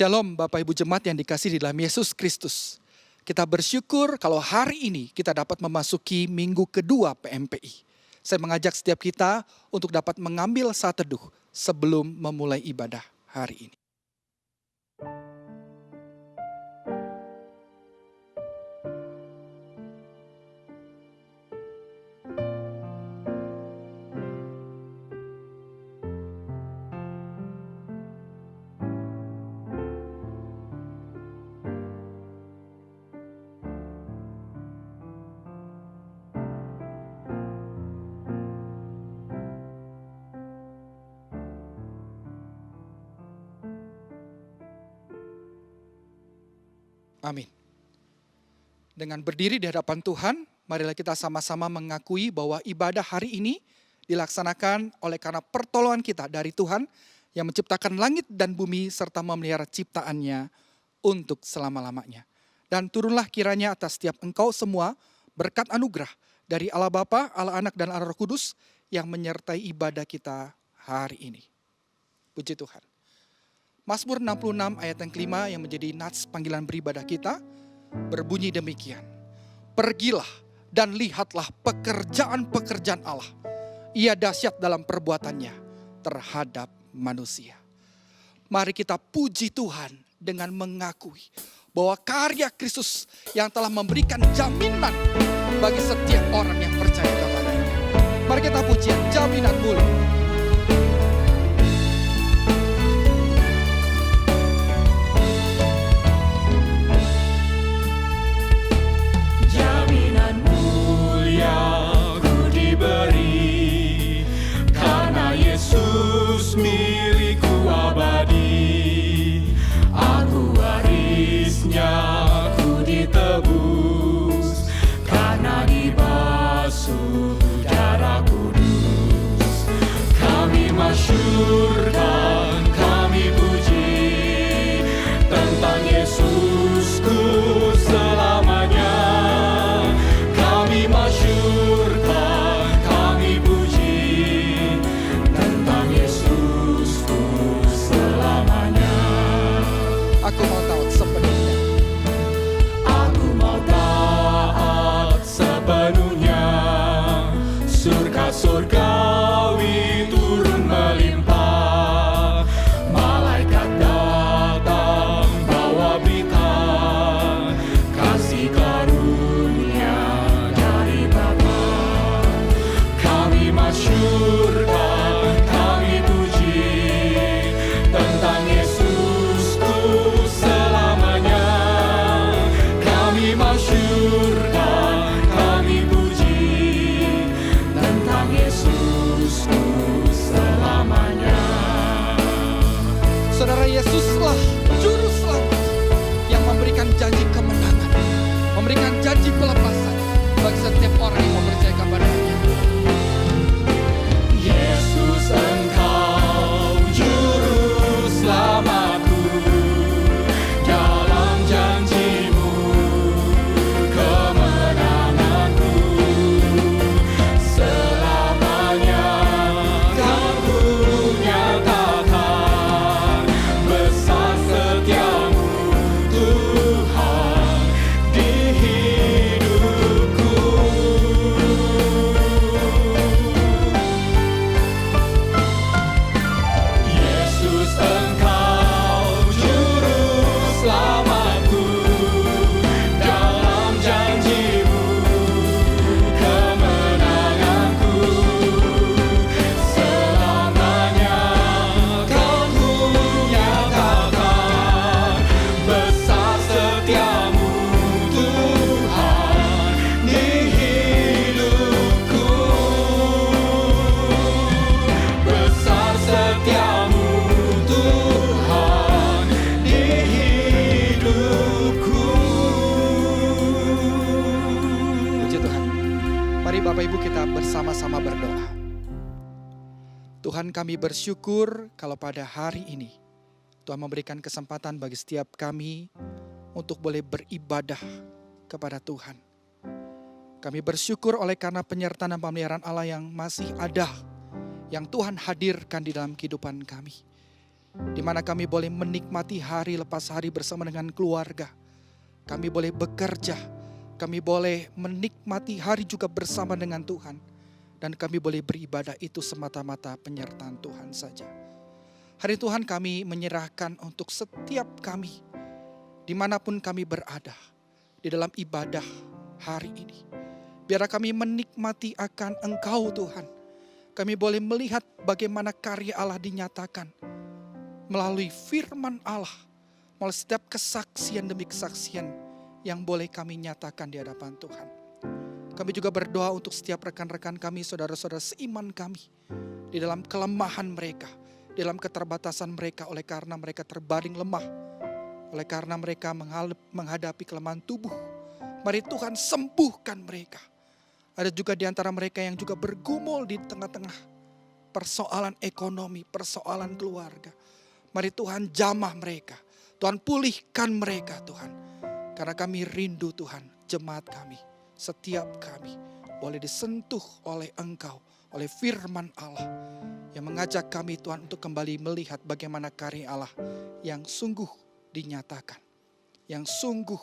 Shalom Bapak Ibu Jemaat yang dikasihi di dalam Yesus Kristus. Kita bersyukur kalau hari ini kita dapat memasuki minggu kedua PMPI. Saya mengajak setiap kita untuk dapat mengambil saat teduh sebelum memulai ibadah hari ini. Amin. Dengan berdiri di hadapan Tuhan, marilah kita sama-sama mengakui bahwa ibadah hari ini dilaksanakan oleh karena pertolongan kita dari Tuhan yang menciptakan langit dan bumi serta memelihara ciptaannya untuk selama-lamanya. Dan turunlah kiranya atas setiap engkau semua berkat anugerah dari Allah Bapa, Allah Anak dan Allah Roh Kudus yang menyertai ibadah kita hari ini. Puji Tuhan. Mazmur 66 ayat yang kelima yang menjadi nats panggilan beribadah kita berbunyi demikian. Pergilah dan lihatlah pekerjaan-pekerjaan Allah. Ia dahsyat dalam perbuatannya terhadap manusia. Mari kita puji Tuhan dengan mengakui bahwa karya Kristus yang telah memberikan jaminan bagi setiap orang yang percaya kepadanya. Mari kita pujian jaminan mulia. Masyurkan kami puji tentang Yesusku selamanya. Kami masyurkan, kami puji tentang Yesusku selamanya. Aku mau taat sepenuhnya. Aku mau taat sepenuhnya. Surga surgawi turun melimpah, malaikat datang bawa berita, kasih karunia dari Bapa. Kami masyurkan, kami puji tentang Yesusku selamanya. Kami masyurkan, kami puji tentang Yesusku selamanya. Saudara, Yesuslah juru selamat yang memberikan janji kemenangan, memberikan janji pelepasan bagi setiap orang yang mempercayai kepadanya. Yesus, Engkau juru selamatku, dalam janji-Mu kemenanganku. Selamanya Kau nyatakan besar setia-Mu Tuhan di hidupku. Yesus, Engkau juru selamatku, dalam janji-Mu kemenanganku. Selamanya Kau nyatakan besar setia-Mu Tuhan di hidupku. Besar setiamu Tuhan di hidupku. Puji Tuhan. Mari Bapak Ibu kita bersama-sama berdoa. Tuhan, kami bersyukur kalau pada hari ini Tuhan memberikan kesempatan bagi setiap kami untuk boleh beribadah kepada Tuhan. Kami bersyukur oleh karena penyertaan dan pemeliharaan Allah yang masih ada, yang Tuhan hadirkan di dalam kehidupan kami. di mana kami boleh menikmati hari lepas hari bersama dengan keluarga. Kami boleh bekerja, kami boleh menikmati hari juga bersama dengan Tuhan. Dan kami boleh beribadah itu semata-mata penyertaan Tuhan saja. Hari Tuhan kami menyerahkan untuk setiap kami, dimanapun kami berada, di dalam ibadah hari ini. Biar kami menikmati akan Engkau Tuhan. Kami boleh melihat bagaimana karya Allah dinyatakan melalui firman Allah, melalui setiap kesaksian demi kesaksian yang boleh kami nyatakan di hadapan Tuhan. Kami juga berdoa untuk setiap rekan-rekan kami, saudara-saudara seiman kami, di dalam kelemahan mereka, di dalam keterbatasan mereka oleh karena mereka terbaring lemah, oleh karena mereka menghadapi kelemahan tubuh. Mari Tuhan sembuhkan mereka. Ada juga di antara mereka yang juga bergumul di tengah-tengah persoalan ekonomi, persoalan keluarga. Mari Tuhan jamah mereka. Tuhan pulihkan mereka Tuhan. Karena kami rindu Tuhan, jemaat kami, setiap kami boleh disentuh oleh Engkau, oleh firman Allah. Yang mengajak kami Tuhan untuk kembali melihat bagaimana karya Allah yang sungguh dinyatakan. Yang sungguh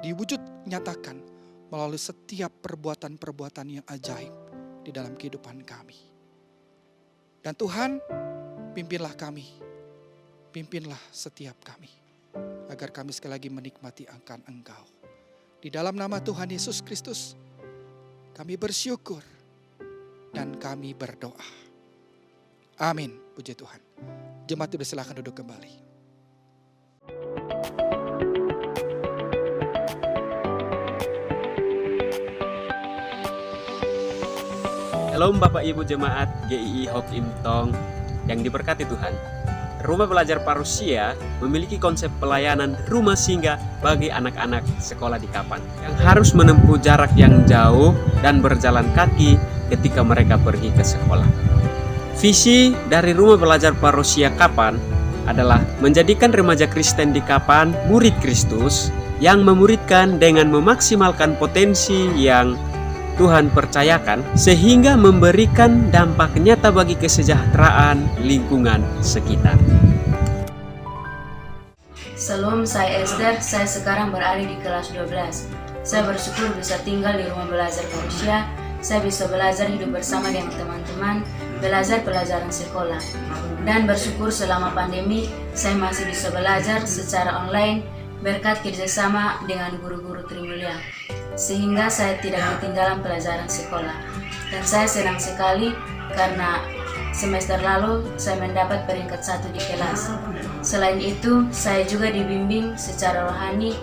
diwujud nyatakan melalui setiap perbuatan-perbuatan yang ajaib di dalam kehidupan kami. Dan Tuhan, pimpinlah kami, pimpinlah setiap kami, agar kami sekali lagi menikmati akan Engkau. Di dalam nama Tuhan Yesus Kristus, kami bersyukur dan kami berdoa. Amin, puji Tuhan. Jemaat dipersilakan duduk kembali. Shalom Bapak Ibu Jemaat GII Hope Imtong yang diberkati Tuhan. Rumah Belajar Parusia memiliki konsep pelayanan rumah singgah bagi anak-anak sekolah di Kapan yang harus menempuh jarak yang jauh dan berjalan kaki ketika mereka pergi ke sekolah. Visi dari Rumah Belajar Parusia Kapan adalah menjadikan remaja Kristen di Kapan murid Kristus yang memuridkan dengan memaksimalkan potensi yang Tuhan percayakan sehingga memberikan dampak nyata bagi kesejahteraan lingkungan sekitar. Salam, saya Esther. Saya sekarang berada di kelas 12. Saya bersyukur bisa tinggal di Rumah Belajar Parusia. Saya bisa belajar hidup bersama dengan teman-teman, belajar pelajaran sekolah. Dan bersyukur selama pandemi, saya masih bisa belajar secara online berkat kerjasama dengan guru-guru Trimulia, sehingga saya tidak ketinggalan pelajaran sekolah. Dan saya senang sekali karena semester lalu saya mendapat peringkat 1 di kelas. Selain itu, saya juga dibimbing secara rohani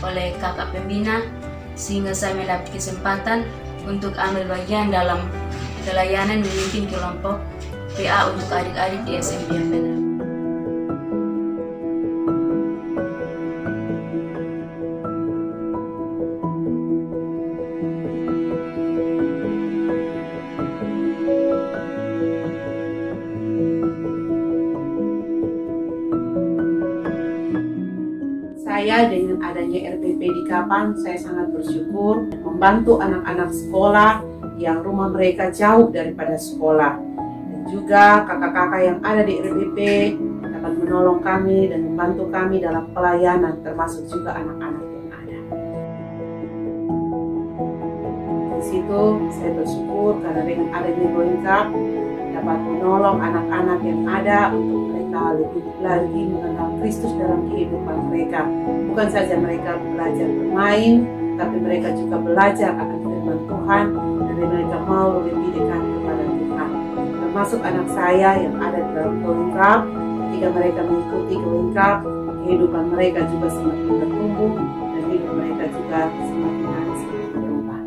oleh kakak pembina, sehingga saya mendapat kesempatan untuk ambil bagian dalam pelayanan memimpin kelompok PA untuk adik-adik di SMP yang benar. Saya dengan adanya RPP di Kapan, saya sangat bersyukur membantu anak-anak sekolah yang rumah mereka jauh daripada sekolah. Dan juga kakak-kakak yang ada di RPP dapat menolong kami dan membantu kami dalam pelayanan, termasuk juga anak-anak yang ada. Di situ saya bersyukur karena dengan adanya Going Cup dapat menolong anak-anak yang ada untuk mereka lebih lagi mengenal Kristus dalam kehidupan mereka. Bukan saja mereka belajar bermain, tapi mereka juga belajar akan firman Tuhan dan mereka mau lebih dekat kepada Tuhan. Termasuk anak saya yang ada di dalam Going Cup, ketika mereka mengikuti Going Cup, kehidupan mereka juga semakin bertumbuh dan hidup mereka juga semakin hari semakin berubah.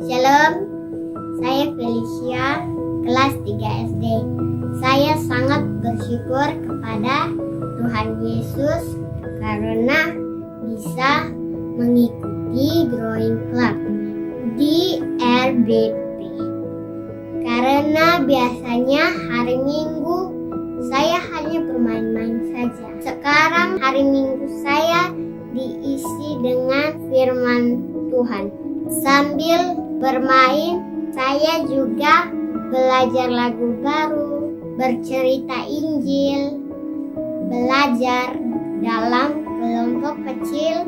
Shalom, saya Felicia, kelas 3 SD. Saya sangat bersyukur kepada Tuhan Yesus karena bisa mengikuti Growing Club di RBP. Karena biasanya hari Minggu saya hanya bermain-main saja. Sekarang hari Minggu saya diisi dengan firman Tuhan. Sambil bermain, saya juga belajar lagu baru, bercerita Injil, belajar dalam kelompok kecil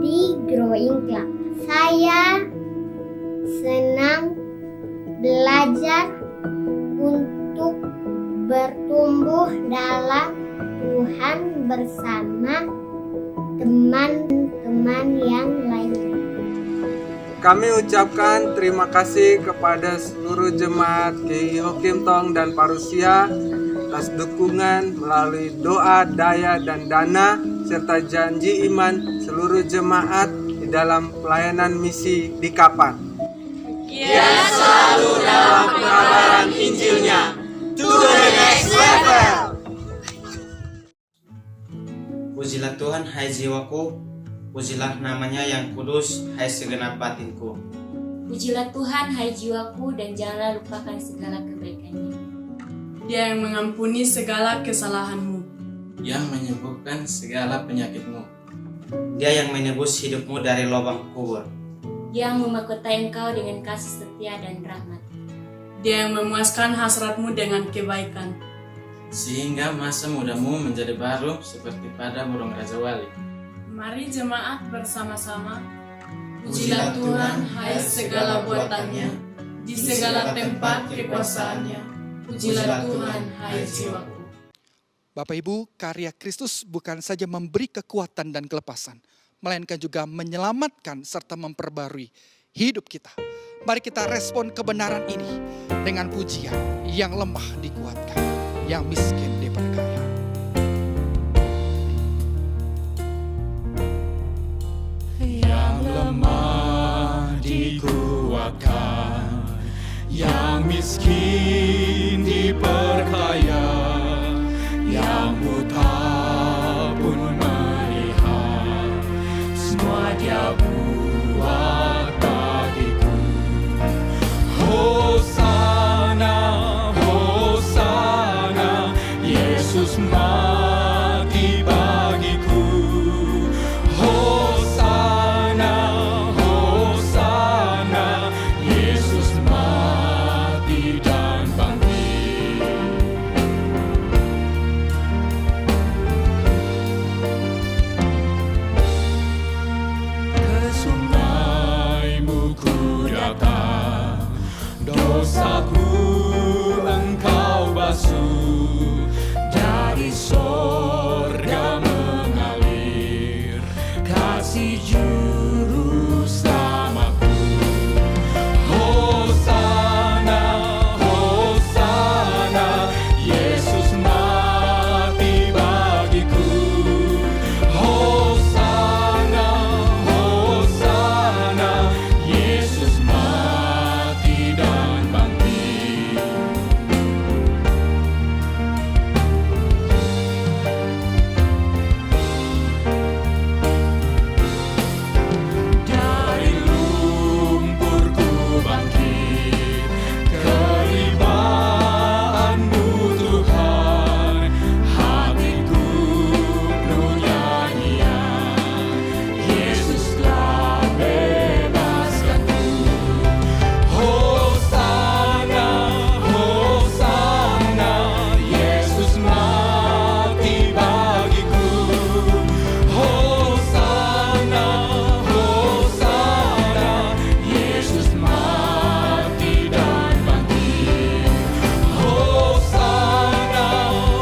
di Growing Club. Saya senang belajar untuk bertumbuh dalam Tuhan bersama teman-teman yang lainnya. Kami ucapkan terima kasih kepada seluruh jemaat GII Hokim Tong dan Parusia atas dukungan melalui doa, daya, dan dana serta janji iman seluruh jemaat di dalam pelayanan misi di Kapan. Ia selalu dalam pengabaran Injilnya. To the next level. Pujilah Tuhan, hai jiwaku, pujilah namanya yang kudus, hai segenap batinku. Pujilah Tuhan, hai jiwaku, dan janganlah lupakan segala kebaikannya. Dia yang mengampuni segala kesalahanmu, yang menyembuhkan segala penyakitmu, Dia yang menebus hidupmu dari lubang kubur, yang memahkotai engkau dengan kasih setia dan rahmat. Dia yang memuaskan hasratmu dengan kebaikan, sehingga masa mudamu menjadi baru seperti pada burung Raja Wali. Mari jemaat bersama-sama, pujilah Tuhan, hai segala buatannya, di segala tempat kekuasaannya. Pujilah Tuhan, hai jiwaku. Bapak Ibu, karya Kristus bukan saja memberi kekuatan dan kelepasan, melainkan juga menyelamatkan serta memperbarui hidup kita. Mari kita respon kebenaran ini dengan pujian. Yang lemah dikuatkan, yang miskin diperkaya. Yang lemah dikuatkan, yang miskin diperkaya, yang buta pun melihat, semua Dia buat bagiku. Hosana, Hosana, Yesus mati bagiku. Hosana, Hosana, Yesus mati dan bangkit. Ke sungaimu ku datang, dosaku engkau basuh, dari sorga mengalir kasih juru selamatku. Hosana, Hosana, Yesus mati bagiku. Hosana, Hosana, Yesus mati dan bangkit. Dari lumpur ku bangkit, kelimpahan-Mu Tuhan, hatiku penuh nyanyian, Yesus telah bebaskanku. Hosana, Hosana, Yesus mati bagiku. Hosana, Hosana, Yesus mati dan bangkit. Hosana,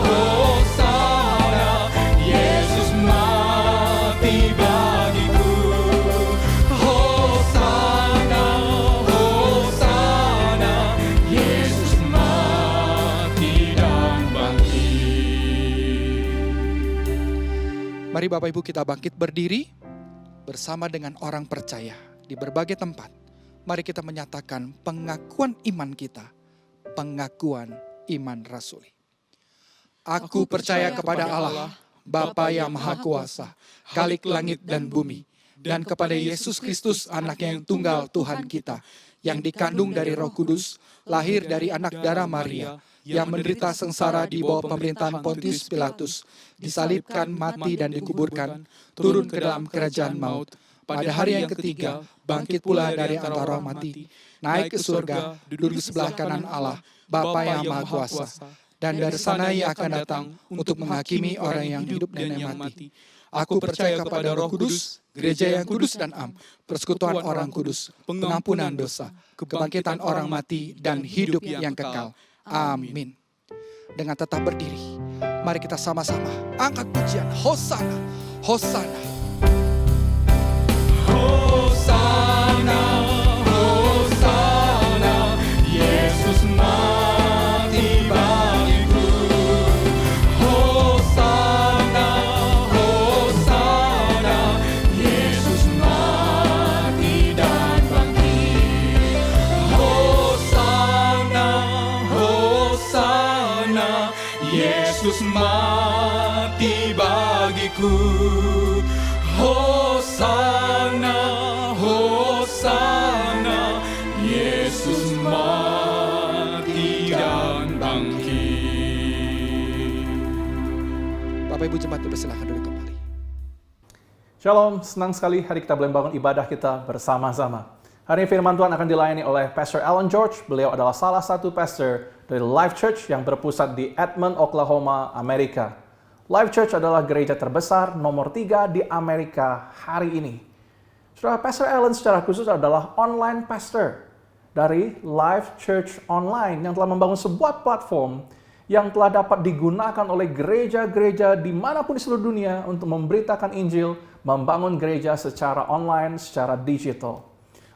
Hosana, Yesus mati bagiku. Hosana, Hosana, Yesus mati dan bangkit. Mari Bapak Ibu kita bangkit berdiri bersama dengan orang percaya di berbagai tempat. Mari kita menyatakan pengakuan iman kita, pengakuan iman rasuli. Aku percaya kepada Allah, Bapa yang Maha Kuasa, Khalik langit dan bumi, dan kepada Yesus Kristus anaknya yang tunggal Tuhan kita, yang dikandung dari Roh Kudus, lahir dari anak darah Maria, yang menderita sengsara di bawah pemerintahan Pontius Pilatus, disalibkan, mati dan dikuburkan, turun ke dalam kerajaan maut. pada hari yang ketiga, bangkit pula dari antara orang mati, naik ke surga, duduk di sebelah kanan Allah, Bapa yang Maha Kuasa. Dan dari sana Ia akan datang untuk menghakimi orang yang hidup dan yang mati. Aku percaya kepada Roh Kudus, gereja yang kudus dan am, persekutuan orang kudus, pengampunan dosa, kebangkitan orang mati, dan hidup yang kekal. Amin. Dengan tetap berdiri, mari kita sama-sama angkat pujian Hosana, Hosana. Hosana, Hosana, Yesus mati bagiku. Hosana, Hosana, Yesus mati dan bangkit. Hosana, Hosana, Yesus mati bagiku. Hosana, Hosana, Yesus mati dan bangkit. Bapak Ibu Jemaat dipersilakan duduk kembali. Shalom, senang sekali hari kita boleh membangun ibadah kita bersama-sama. Hari ini firman Tuhan akan dilayani oleh Pastor Alan George. Beliau adalah salah satu pastor dari Life Church yang berpusat di Edmond, Oklahoma, Amerika. Life Church adalah gereja terbesar nomor 3 di Amerika hari ini. Saudara, Pastor Alan secara khusus adalah online pastor dari Life Church Online yang telah membangun sebuah platform yang telah dapat digunakan oleh gereja-gereja dimanapun di seluruh dunia untuk memberitakan Injil, membangun gereja secara online, secara digital.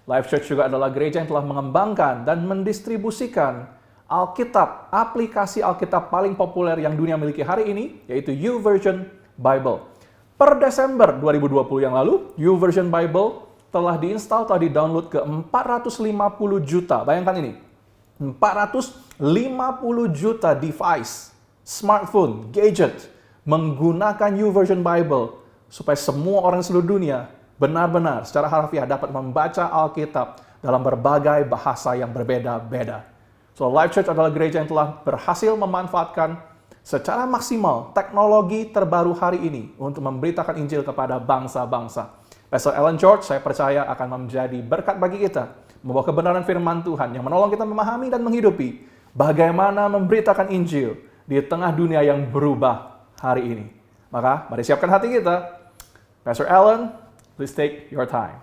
Life Church juga adalah gereja yang telah mengembangkan dan mendistribusikan Alkitab, aplikasi Alkitab paling populer yang dunia miliki hari ini, yaitu YouVersion Bible. Per Desember 2020 yang lalu, YouVersion Bible telah diinstal, telah di-download ke 450 juta. Bayangkan ini, 450 juta device, smartphone, gadget, menggunakan YouVersion Bible, supaya semua orang di seluruh dunia benar-benar secara harfiah dapat membaca Alkitab dalam berbagai bahasa yang berbeda-beda. So, Life Church adalah gereja yang telah berhasil memanfaatkan secara maksimal teknologi terbaru hari ini untuk memberitakan Injil kepada bangsa-bangsa. Pastor Alan George, saya percaya akan menjadi berkat bagi kita, membawa kebenaran firman Tuhan yang menolong kita memahami dan menghidupi bagaimana memberitakan Injil di tengah dunia yang berubah hari ini. Maka, mari siapkan hati kita. Pastor Alan, please take your time.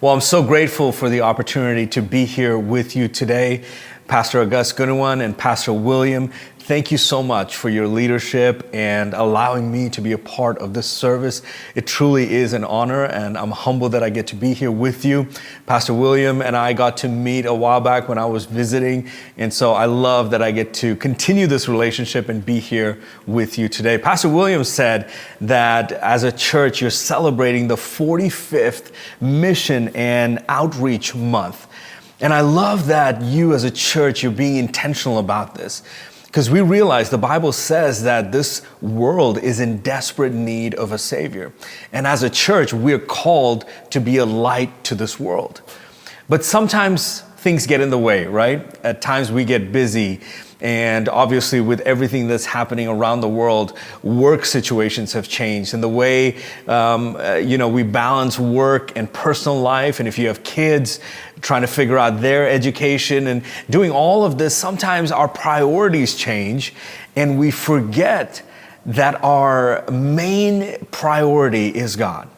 Well, I'm so grateful for the opportunity to be here with you today. Pastor August Gunawan and Pastor William, thank you so much for your leadership and allowing me to be a part of this service. It truly is an honor, and I'm humbled that I get to be here with you. Pastor William and I got to meet a while back when I was visiting, and so I love that I get to continue this relationship and be here with you today. Pastor William said that as a church, you're celebrating the 45th Mission and Outreach Month. And I love that you as a church, you're being intentional about this. Because we realize the Bible says that this world is in desperate need of a Savior. And as a church, we're called to be a light to this world. But sometimes things get in the way, right? At times we get busy. And obviously with everything that's happening around the world, work situations have changed. And the way, we balance work and personal life. And if you have kids, trying to figure out their education and doing all of this, sometimes our priorities change and we forget that our main priority is God.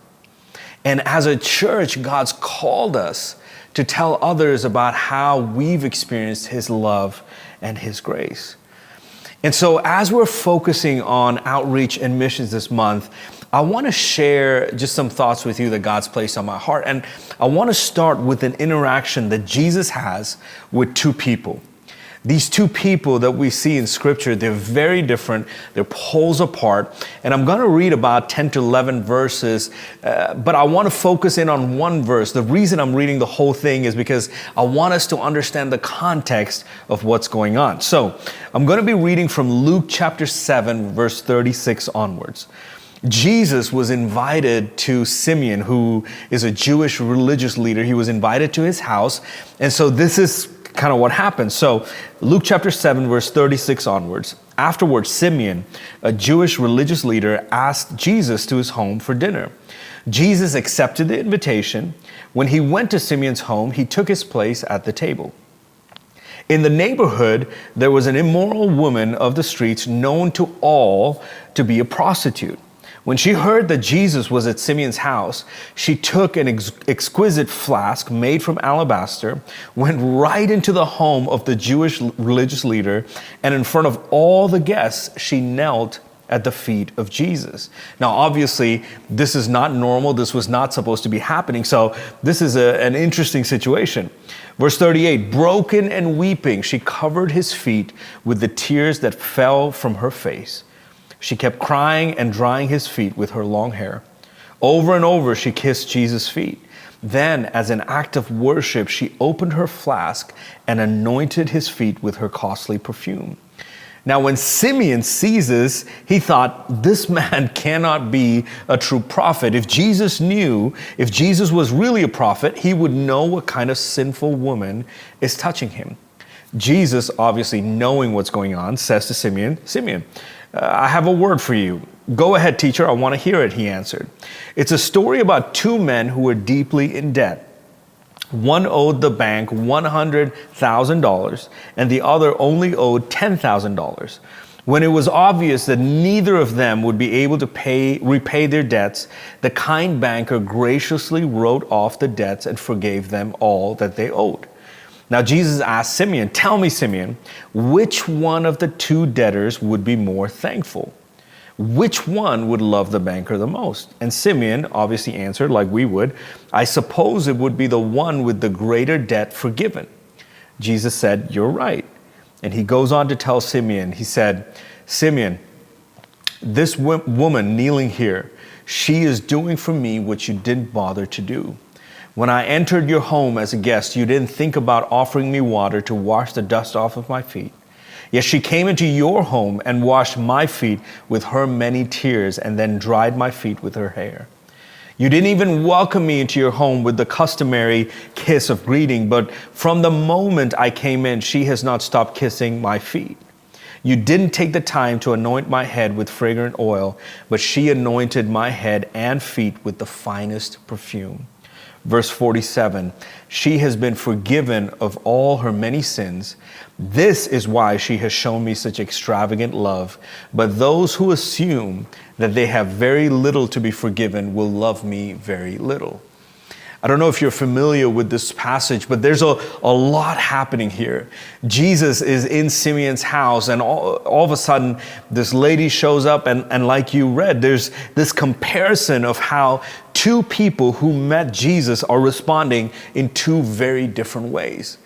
And as a church, God's called us to tell others about how we've experienced His love and His grace. And so as we're focusing on outreach and missions this month, I want to share just some thoughts with you that God's placed on my heart. And I want to start with an interaction that Jesus has with two people. These two people that we see in Scripture, they're very different. They're poles apart. And I'm going to read about 10 to 11 verses, but I want to focus in on one verse. The reason I'm reading the whole thing is because I want us to understand the context of what's going on. So I'm going to be reading from Luke chapter 7, verse 36 onwards. Jesus was invited to Simeon, who is a Jewish religious leader. He was invited to his house. And so this is kind of what happened. So Luke chapter 7, verse 36 onwards. Afterwards, Simeon, a Jewish religious leader, asked Jesus to his home for dinner. Jesus accepted the invitation. When he went to Simeon's home, he took his place at the table. In the neighborhood, there was an immoral woman of the streets known to all to be a prostitute. When she heard that Jesus was at Simeon's house, she took an exquisite flask made from alabaster, went right into the home of the Jewish religious leader, and in front of all the guests, she knelt at the feet of Jesus. Now, obviously, this is not normal. This was not supposed to be happening. So this is an interesting situation. Verse 38, broken and weeping, she covered his feet with the tears that fell from her face. She kept crying and drying his feet with her long hair. Over and over, she kissed Jesus' feet. Then, as an act of worship, she opened her flask and anointed his feet with her costly perfume. Now, when Simeon sees this, he thought, this man cannot be a true prophet. If Jesus was really a prophet, he would know what kind of sinful woman is touching him. Jesus, obviously knowing what's going on, says to Simeon, Simeon, I have a word for you. Go ahead, teacher, I want to hear it, he answered. It's a story about two men who were deeply in debt. One owed the bank $100,000 and the other only owed $10,000. When it was obvious that neither of them would be able to repay their debts, the kind banker graciously wrote off the debts and forgave them all that they owed. Now Jesus asked Simeon, tell me, Simeon, which one of the two debtors would be more thankful? Which one would love the banker the most? And Simeon obviously answered, like we would, I suppose it would be the one with the greater debt forgiven. Jesus said, you're right. And he goes on to tell Simeon, he said, Simeon, this woman kneeling here, she is doing for me what you didn't bother to do. When I entered your home as a guest, you didn't think about offering me water to wash the dust off of my feet. Yet she came into your home and washed my feet with her many tears and then dried my feet with her hair. You didn't even welcome me into your home with the customary kiss of greeting, but from the moment I came in, she has not stopped kissing my feet. You didn't take the time to anoint my head with fragrant oil, but she anointed my head and feet with the finest perfume. Verse 47, she has been forgiven of all her many sins. This is why she has shown me such extravagant love. But those who assume that they have very little to be forgiven will love me very little. I don't know if you're familiar with this passage, but there's a lot happening here. Jesus is in Simeon's house, and all of a sudden, this lady shows up, and like you read, there's this comparison of how two people who met Jesus are responding in two very different ways.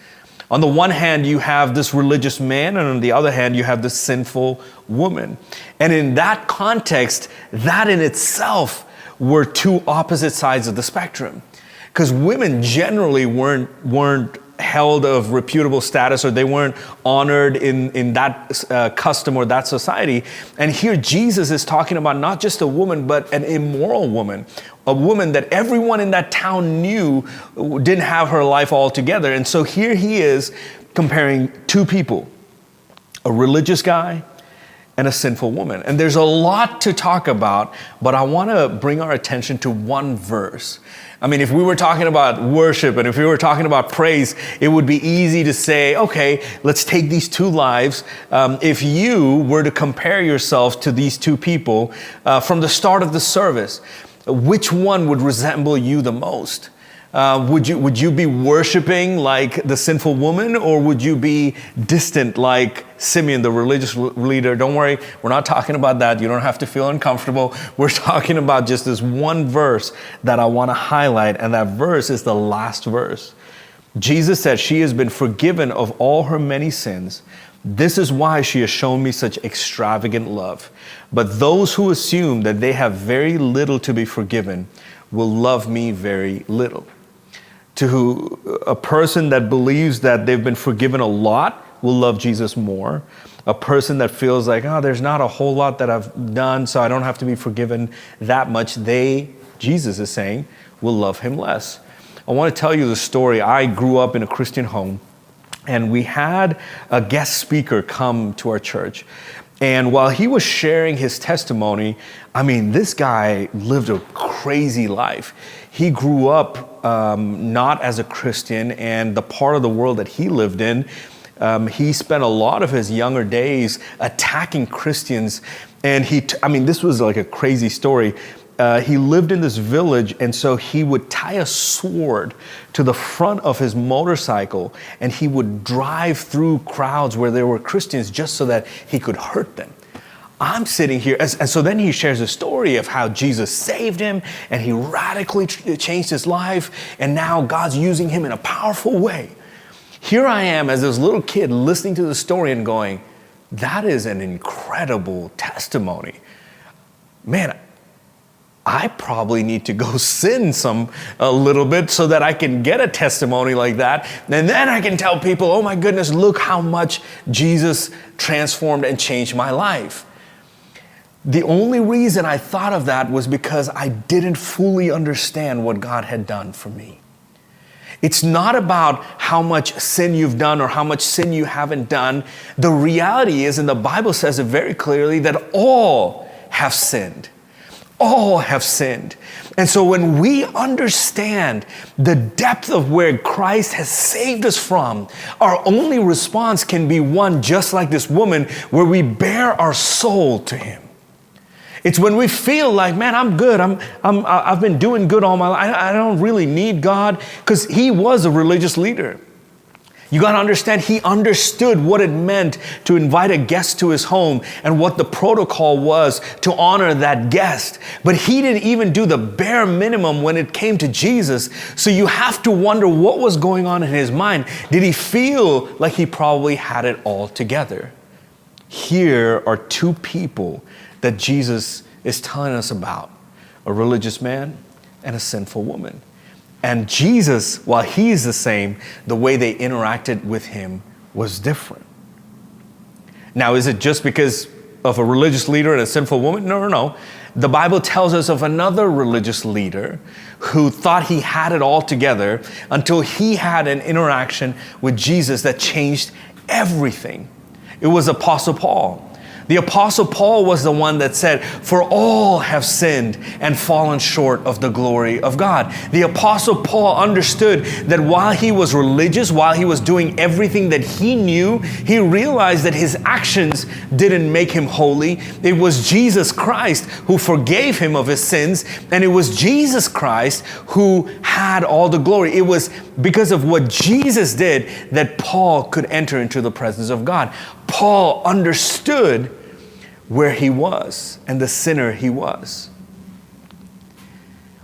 On the one hand, you have this religious man, and on the other hand, you have this sinful woman. And in that context, that in itself were two opposite sides of the spectrum. Because women generally weren't held of reputable status, or they weren't honored in that custom or that society. And here Jesus is talking about not just a woman, but an immoral woman, a woman that everyone in that town knew didn't have her life all together. And so here he is comparing two people, a religious guy and a sinful woman. And there's a lot to talk about, but I want to bring our attention to one verse. I mean, if we were talking about worship and if we were talking about praise, it would be easy to say, okay, let's take these two lives. If you were to compare yourself to these two people from the start of the service, which one would resemble you the most? Would you be worshiping like the sinful woman, or would you be distant like Simeon, the religious leader? Don't worry, we're not talking about that. You don't have to feel uncomfortable. We're talking about just this one verse that I want to highlight, and that verse is the last verse. Jesus said, she has been forgiven of all her many sins. This is why she has shown me such extravagant love. But those who assume that they have very little to be forgiven will love me very little. To a person that believes that they've been forgiven a lot will love Jesus more. A person that feels like, oh, there's not a whole lot that I've done, so I don't have to be forgiven that much, Jesus is saying, will love him less. I want to tell you the story. I grew up in a Christian home. and we had a guest speaker come to our church. And while he was sharing his testimony, I mean, this guy lived a crazy life. He grew up not as a Christian, and the part of the world that he lived in, he spent a lot of his younger days attacking Christians. And this was like a crazy story. He lived in this village, and so he would tie a sword to the front of his motorcycle, and he would drive through crowds where there were Christians just so that he could hurt them. I'm sitting here, and so then he shares a story of how Jesus saved him, and he radically changed his life, and now God's using him in a powerful way. Here I am as this little kid listening to the story and going, that is an incredible testimony. Man, I probably need to go sin a little bit so that I can get a testimony like that. And then I can tell people, oh my goodness, look how much Jesus transformed and changed my life. The only reason I thought of that was because I didn't fully understand what God had done for me. It's not about how much sin you've done or how much sin you haven't done. The reality is, and the Bible says it very clearly, that all have sinned. All have sinned. And so when we understand the depth of where Christ has saved us from, our only response can be one just like this woman, where we bare our soul to him. It's when we feel like, man, I'm good. I've been doing good all my life. I don't really need God, because he was a religious leader. You got to understand, he understood what it meant to invite a guest to his home and what the protocol was to honor that guest. But he didn't even do the bare minimum when it came to Jesus. So you have to wonder what was going on in his mind. Did he feel like he probably had it all together? Here are two people that Jesus is telling us about: a religious man and a sinful woman. And Jesus, while he's the same, the way they interacted with him was different. Now, is it just because of a religious leader and a sinful woman? No. The Bible tells us of another religious leader who thought he had it all together until he had an interaction with Jesus that changed everything. It was Apostle Paul. The Apostle Paul was the one that said, for all have sinned and fallen short of the glory of God. The Apostle Paul understood that while he was religious, while he was doing everything that he knew, he realized that his actions didn't make him holy. It was Jesus Christ who forgave him of his sins, and it was Jesus Christ who had all the glory. It was because of what Jesus did that Paul could enter into the presence of God. Paul understood where he was and the sinner he was.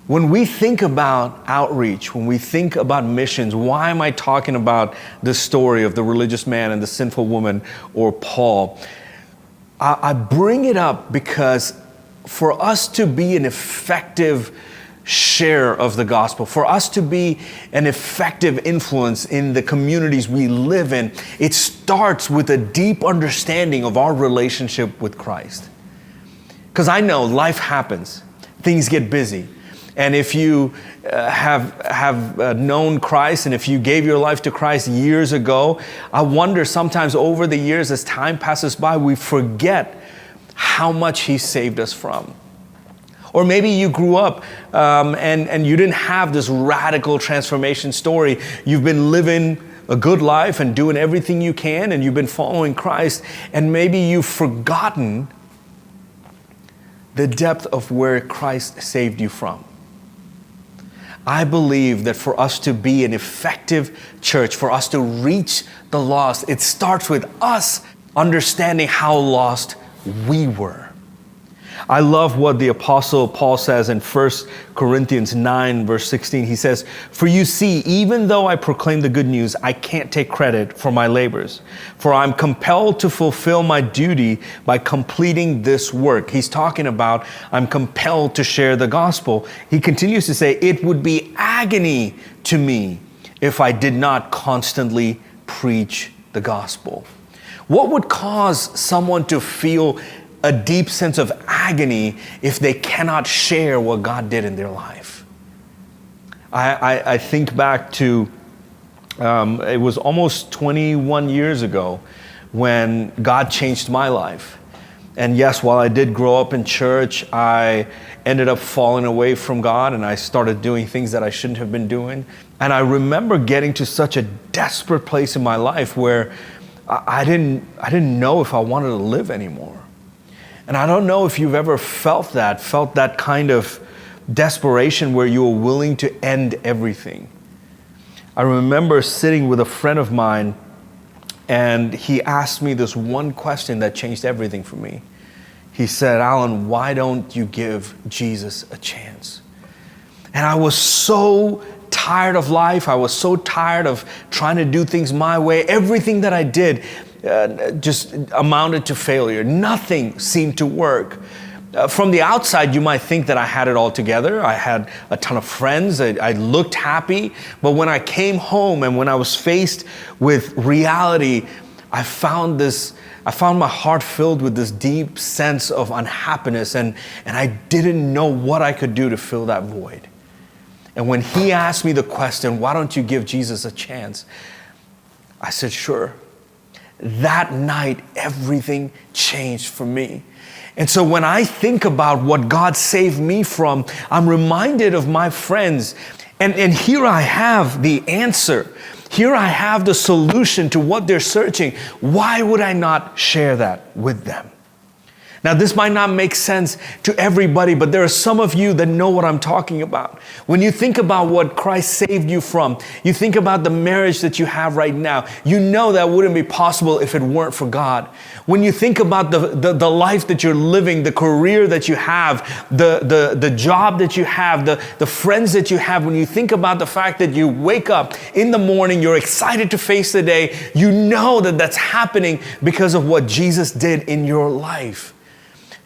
When we think about outreach, when we think about missions, why am I talking about the story of the religious man and the sinful woman, or Paul? I bring it up because for us to be an effective share of the gospel, for us to be an effective influence in the communities we live in, it starts with a deep understanding of our relationship with Christ. Because I know life happens, things get busy, and if you have known Christ, and if you gave your life to Christ years ago, I wonder sometimes over the years as time passes by, we forget how much he saved us from. Or maybe you grew up and you didn't have this radical transformation story. You've been living a good life and doing everything you can, and you've been following Christ, and maybe you've forgotten the depth of where Christ saved you from. I believe that for us to be an effective church, for us to reach the lost, it starts with us understanding how lost we were. I love what the Apostle Paul says in 1 Corinthians 9, verse 16. He says, for you see, even though I proclaim the good news, I can't take credit for my labors, for I'm compelled to fulfill my duty by completing this work. He's talking about, I'm compelled to share the gospel. He continues to say, it would be agony to me if I did not constantly preach the gospel. What would cause someone to feel a deep sense of agony if they cannot share what God did in their life? I think back to It was almost 21 years ago when God changed my life. And yes, while I did grow up in church, I ended up falling away from God, and I started doing things that I shouldn't have been doing. And I remember getting to such a desperate place in my life where I didn't know if I wanted to live anymore. And I don't know if you've ever felt that kind of desperation where you were willing to end everything. I remember sitting with a friend of mine, and he asked me this one question that changed everything for me. He said, "Alan, why don't you give Jesus a chance?" And I was so tired of life. I was so tired of trying to do things my way. Everything that I did just amounted to failure. Nothing seemed to work. From the outside, you might think that I had it all together. I had a ton of friends. I looked happy. But when I came home and when I was faced with reality, I found my heart filled with this deep sense of unhappiness, and I didn't know what I could do to fill that void. And when he asked me the question, "Why don't you give Jesus a chance?" I said, "Sure." That night, everything changed for me. And so when I think about what God saved me from, I'm reminded of my friends. And here I have the answer. Here I have the solution to what they're searching. Why would I not share that with them? Now, this might not make sense to everybody, but there are some of you that know what I'm talking about. When you think about what Christ saved you from, you think about the marriage that you have right now, you know that wouldn't be possible if it weren't for God. When you think about the life that you're living, the career that you have, the job that you have, the friends that you have, when you think about the fact that you wake up in the morning, you're excited to face the day, you know that that's happening because of what Jesus did in your life.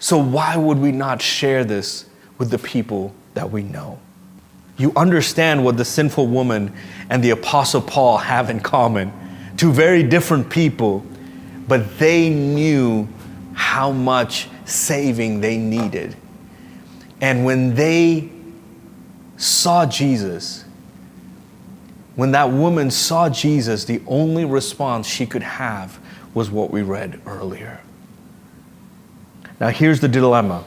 So why would we not share this with the people that we know? You understand what the sinful woman and the Apostle Paul have in common. Two very different people, but they knew how much saving they needed. And when they saw Jesus, when that woman saw Jesus, the only response she could have was what we read earlier. Now here's the dilemma.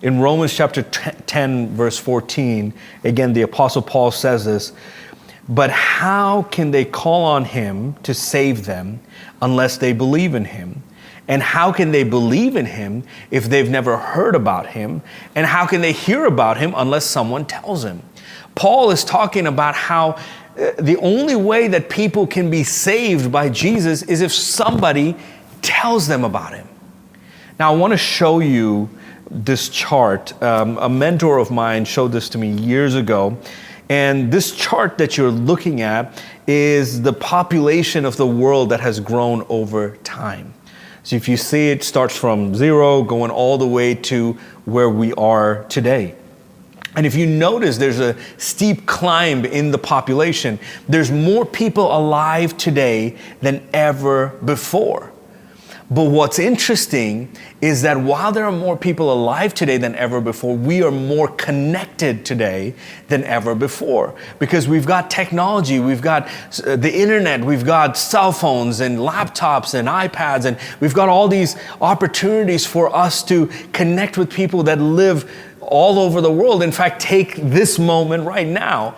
In Romans chapter 10, verse 14, again, the Apostle Paul says this, "But how can they call on him to save them unless they believe in him? And how can they believe in him if they've never heard about him? And how can they hear about him unless someone tells them?" Paul is talking about how the only way that people can be saved by Jesus is if somebody tells them about him. Now, I want to show you this chart. A mentor of mine showed this to me years ago. And this chart that you're looking at is the population of the world that has grown over time. So if you see, it starts from 0 going all the way to where we are today. And if you notice, there's a steep climb in the population. There's more people alive today than ever before. But what's interesting is that while there are more people alive today than ever before, we are more connected today than ever before. Because we've got technology, we've got the internet, we've got cell phones and laptops and iPads, and we've got all these opportunities for us to connect with people that live all over the world. In fact, take this moment right now.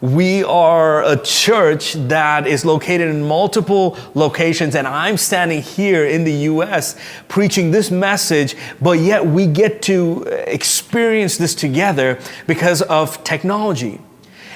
We are a church that is located in multiple locations, and I'm standing here in the U.S. preaching this message, but yet we get to experience this together because of technology.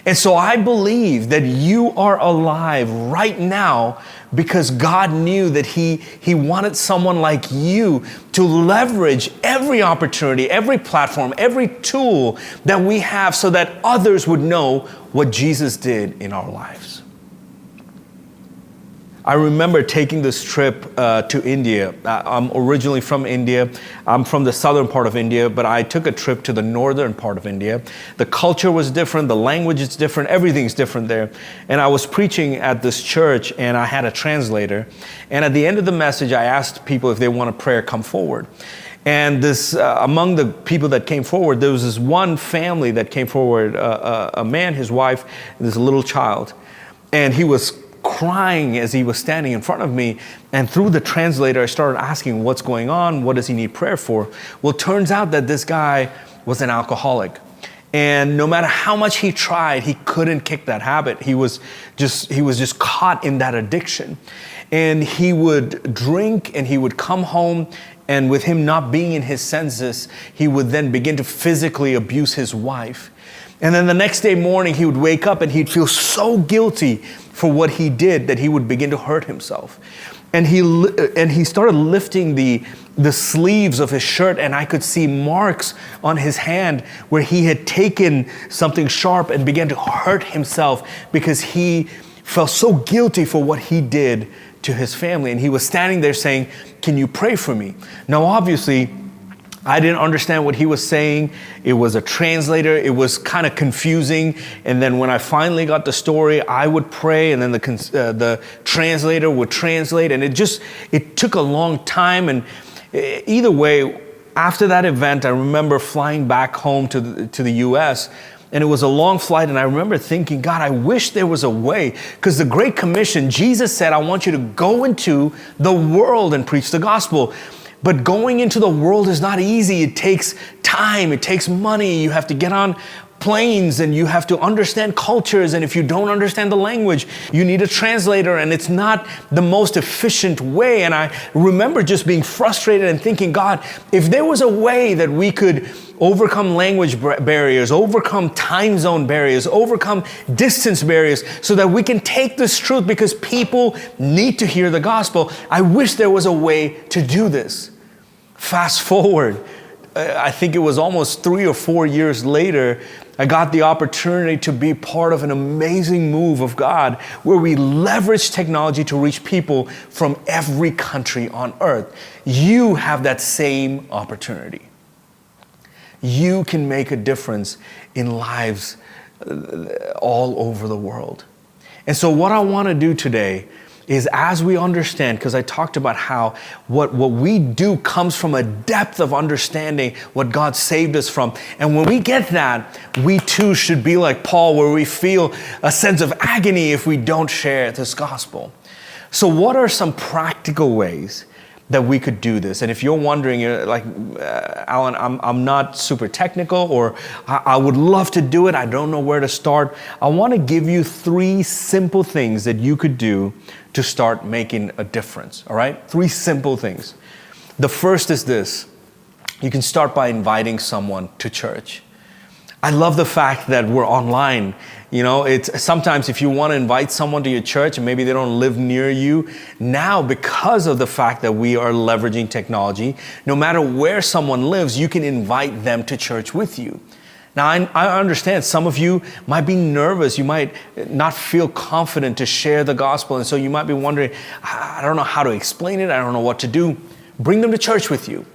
And so I believe that you are alive right now because God knew that He wanted someone like you to leverage every opportunity, every platform, every tool that we have so that others would know what Jesus did in our lives. I remember taking this trip to India. I'm originally from India. I'm from the southern part of India, but I took a trip to the northern part of India. The culture was different, the language is different, everything's different there. And I was preaching at this church, and I had a translator. And at the end of the message, I asked people if they want a prayer, come forward. And this, among the people that came forward, there was this one family that came forward, a man, his wife, and this little child. And he was crying as he was standing in front of me. And through the translator, I started asking, what's going on? What does he need prayer for? Well, it turns out that this guy was an alcoholic. And no matter how much he tried, he couldn't kick that habit. He was just caught in that addiction. And he would drink and he would come home, and with him not being in his senses, he would then begin to physically abuse his wife. And then the next day morning, he would wake up and he'd feel so guilty for what he did that he would begin to hurt himself. And he started lifting the sleeves of his shirt, and I could see marks on his hand where he had taken something sharp and began to hurt himself because he felt so guilty for what he did to his family. And he was standing there saying, "Can you pray for me?" Now, obviously, I didn't understand what he was saying. It was a translator. It was kind of confusing. And then when I finally got the story, I would pray, and then the translator would translate. And it took a long time. And either way, after that event, I remember flying back home to the U.S., and it was a long flight. And I remember thinking, God, I wish there was a way, because the Great Commission, Jesus said, I want you to go into the world and preach the gospel. But going into the world is not easy. It takes time. It takes money. You have to get on planes and you have to understand cultures. And if you don't understand the language, you need a translator, and it's not the most efficient way. And I remember just being frustrated and thinking, God, if there was a way that we could overcome language barriers, overcome time zone barriers, overcome distance barriers, so that we can take this truth, because people need to hear the gospel. I wish there was a way to do this. Fast forward, I think it was almost 3 or 4 years later, I got the opportunity to be part of an amazing move of God where we leverage technology to reach people from every country on earth. You have that same opportunity. You can make a difference in lives all over the world. And so what I want to do today is, as we understand, because I talked about how what we do comes from a depth of understanding what God saved us from. And when we get that, we too should be like Paul, where we feel a sense of agony if we don't share this gospel. So what are some practical ways that we could do this? And if you're wondering, you're like, Alan, I'm not super technical, or I would love to do it, I don't know where to start. I want to give you 3 simple things that you could do to start making a difference, all right? 3 simple things. The first is this. You can start by inviting someone to church. I love the fact that we're online. You know, it's sometimes if you want to invite someone to your church and maybe they don't live near you, now because of the fact that we are leveraging technology, no matter where someone lives, you can invite them to church with you. Now, I understand some of you might be nervous. You might not feel confident to share the gospel. And so you might be wondering, I don't know how to explain it. I don't know what to do. Bring them to church with you.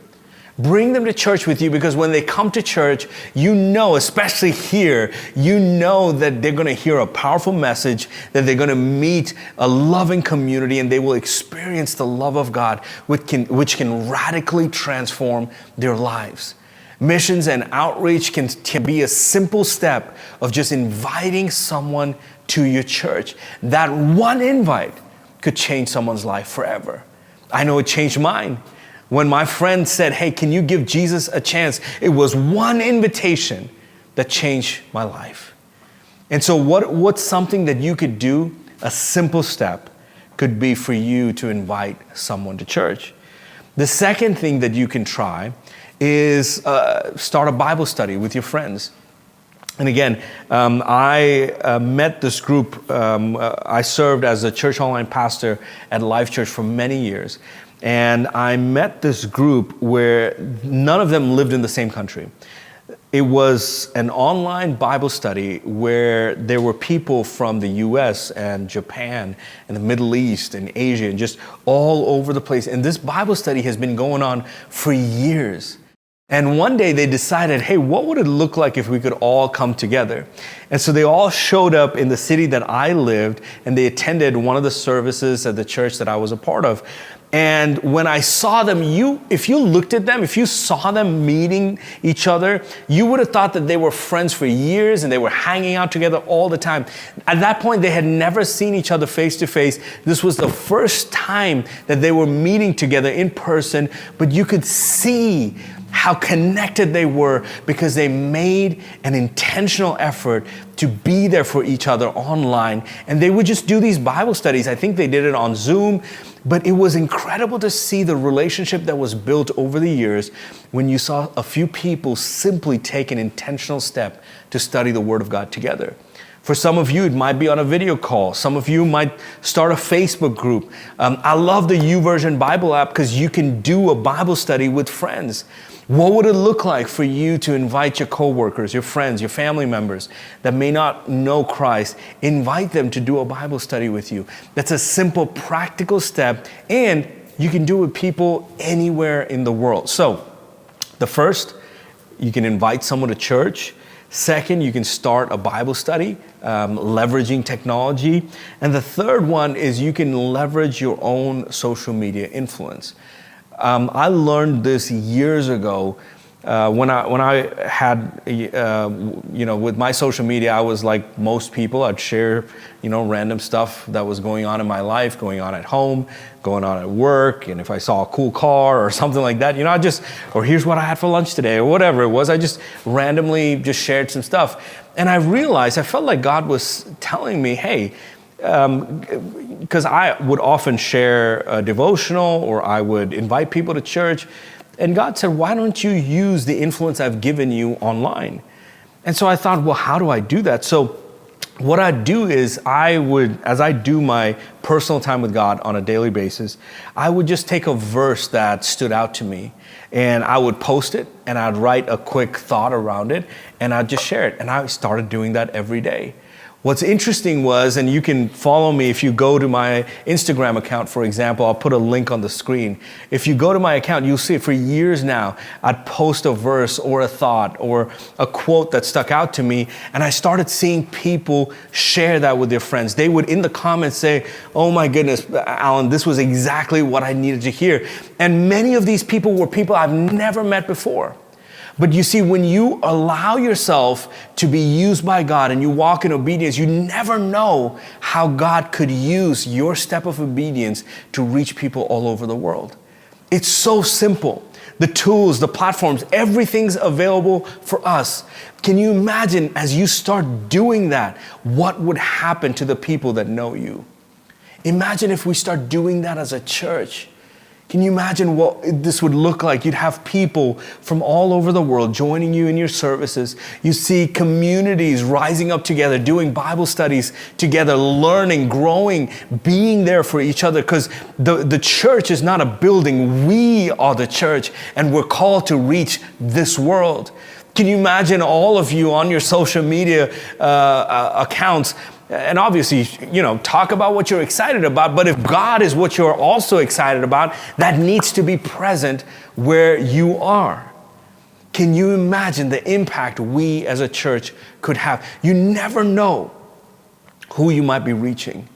Bring them to church with you, because when they come to church, you know, especially here, you know that they're going to hear a powerful message, that they're going to meet a loving community, and they will experience the love of God, which can radically transform their lives. Missions and outreach can be a simple step of just inviting someone to your church. That one invite could change someone's life forever. I know it changed mine. When my friend said, hey, can you give Jesus a chance? It was one invitation that changed my life. And so what's something that you could do? A simple step could be for you to invite someone to church. The second thing that you can try is start a Bible study with your friends. And again, I met this group. I served as a church online pastor at Life Church for many years. And I met this group where none of them lived in the same country. It was an online Bible study where there were people from the US and Japan and the Middle East and Asia and just all over the place. And this Bible study has been going on for years. And one day they decided, hey, what would it look like if we could all come together? And so they all showed up in the city that I lived, and they attended one of the services at the church that I was a part of. And when I saw them, if you looked at them, if you saw them meeting each other, you would have thought that they were friends for years and they were hanging out together all the time. At that point, they had never seen each other face to face. This was the first time that they were meeting together in person, but you could see how connected they were because they made an intentional effort to be there for each other online. And they would just do these Bible studies. I think they did it on Zoom, but it was incredible to see the relationship that was built over the years when you saw a few people simply take an intentional step to study the Word of God together. For some of you, it might be on a video call. Some of you might start a Facebook group. I love the YouVersion Bible app because you can do a Bible study with friends. What would it look like for you to invite your coworkers, your friends, your family members that may not know Christ, invite them to do a Bible study with you? That's a simple, practical step, and you can do it with people anywhere in the world. So, the first, you can invite someone to church. Second, you can start a Bible study, leveraging technology. And the third one is you can leverage your own social media influence. I learned this years ago when I had, with my social media, I was like most people. I'd share, random stuff that was going on in my life, going on at home, going on at work. And if I saw a cool car or something like that, or here's what I had for lunch today or whatever it was, I just randomly just shared some stuff. And I realized, I felt like God was telling me, hey, because I would often share a devotional or I would invite people to church. And God said, why don't you use the influence I've given you online? And so I thought, well, how do I do that? So what I'd do is as I do my personal time with God on a daily basis, I would just take a verse that stood out to me and I would post it and I'd write a quick thought around it and I'd just share it. And I started doing that every day. What's interesting was, and you can follow me if you go to my Instagram account, for example, I'll put a link on the screen. If you go to my account, you'll see it for years now. I'd post a verse or a thought or a quote that stuck out to me, and I started seeing people share that with their friends. They would, in the comments, say, oh my goodness, Alan, this was exactly what I needed to hear. And many of these people were people I've never met before. But you see, when you allow yourself to be used by God and you walk in obedience, you never know how God could use your step of obedience to reach people all over the world. It's so simple. The tools, the platforms, everything's available for us. Can you imagine as you start doing that, what would happen to the people that know you? Imagine if we start doing that as a church. Can you imagine what this would look like? You'd have people from all over the world joining you in your services. You see communities rising up together, doing Bible studies together, learning, growing, being there for each other. Because the church is not a building. We are the church, and we're called to reach this world. Can you imagine all of you on your social media accounts? And obviously, talk about what you're excited about. But if God is what you're also excited about, that needs to be present where you are. Can you imagine the impact we as a church could have? You never know who you might be reaching.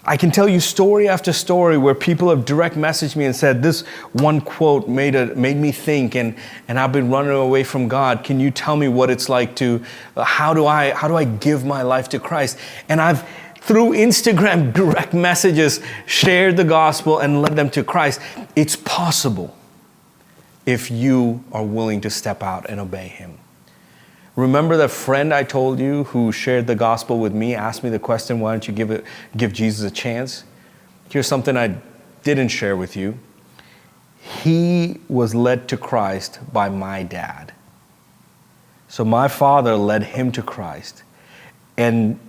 I can tell you story after story where people have direct messaged me and said, this one quote made me think, and I've been running away from God. Can you tell me what it's like to, how do I give my life to Christ? And I've, through Instagram direct messages, shared the gospel and led them to Christ. It's possible if you are willing to step out and obey Him. Remember that friend I told you who shared the gospel with me, asked me the question, why don't you give Jesus a chance? Here's something I didn't share with you. He was led to Christ by my dad. So my father led him to Christ. And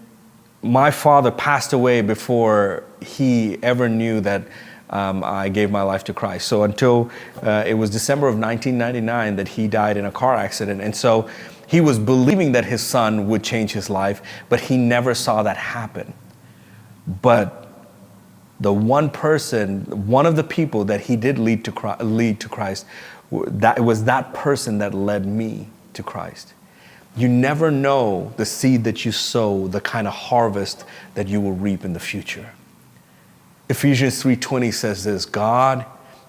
my father passed away before he ever knew that I gave my life to Christ. So until it was December of 1999 that he died in a car accident. And so he was believing that his son would change his life, but he never saw that happen. But the one person, one of the people that he did lead to Christ It was that person that led me to Christ. You never know the seed that you sow, the kind of harvest that you will reap in the future. Ephesians 3:20 says this, God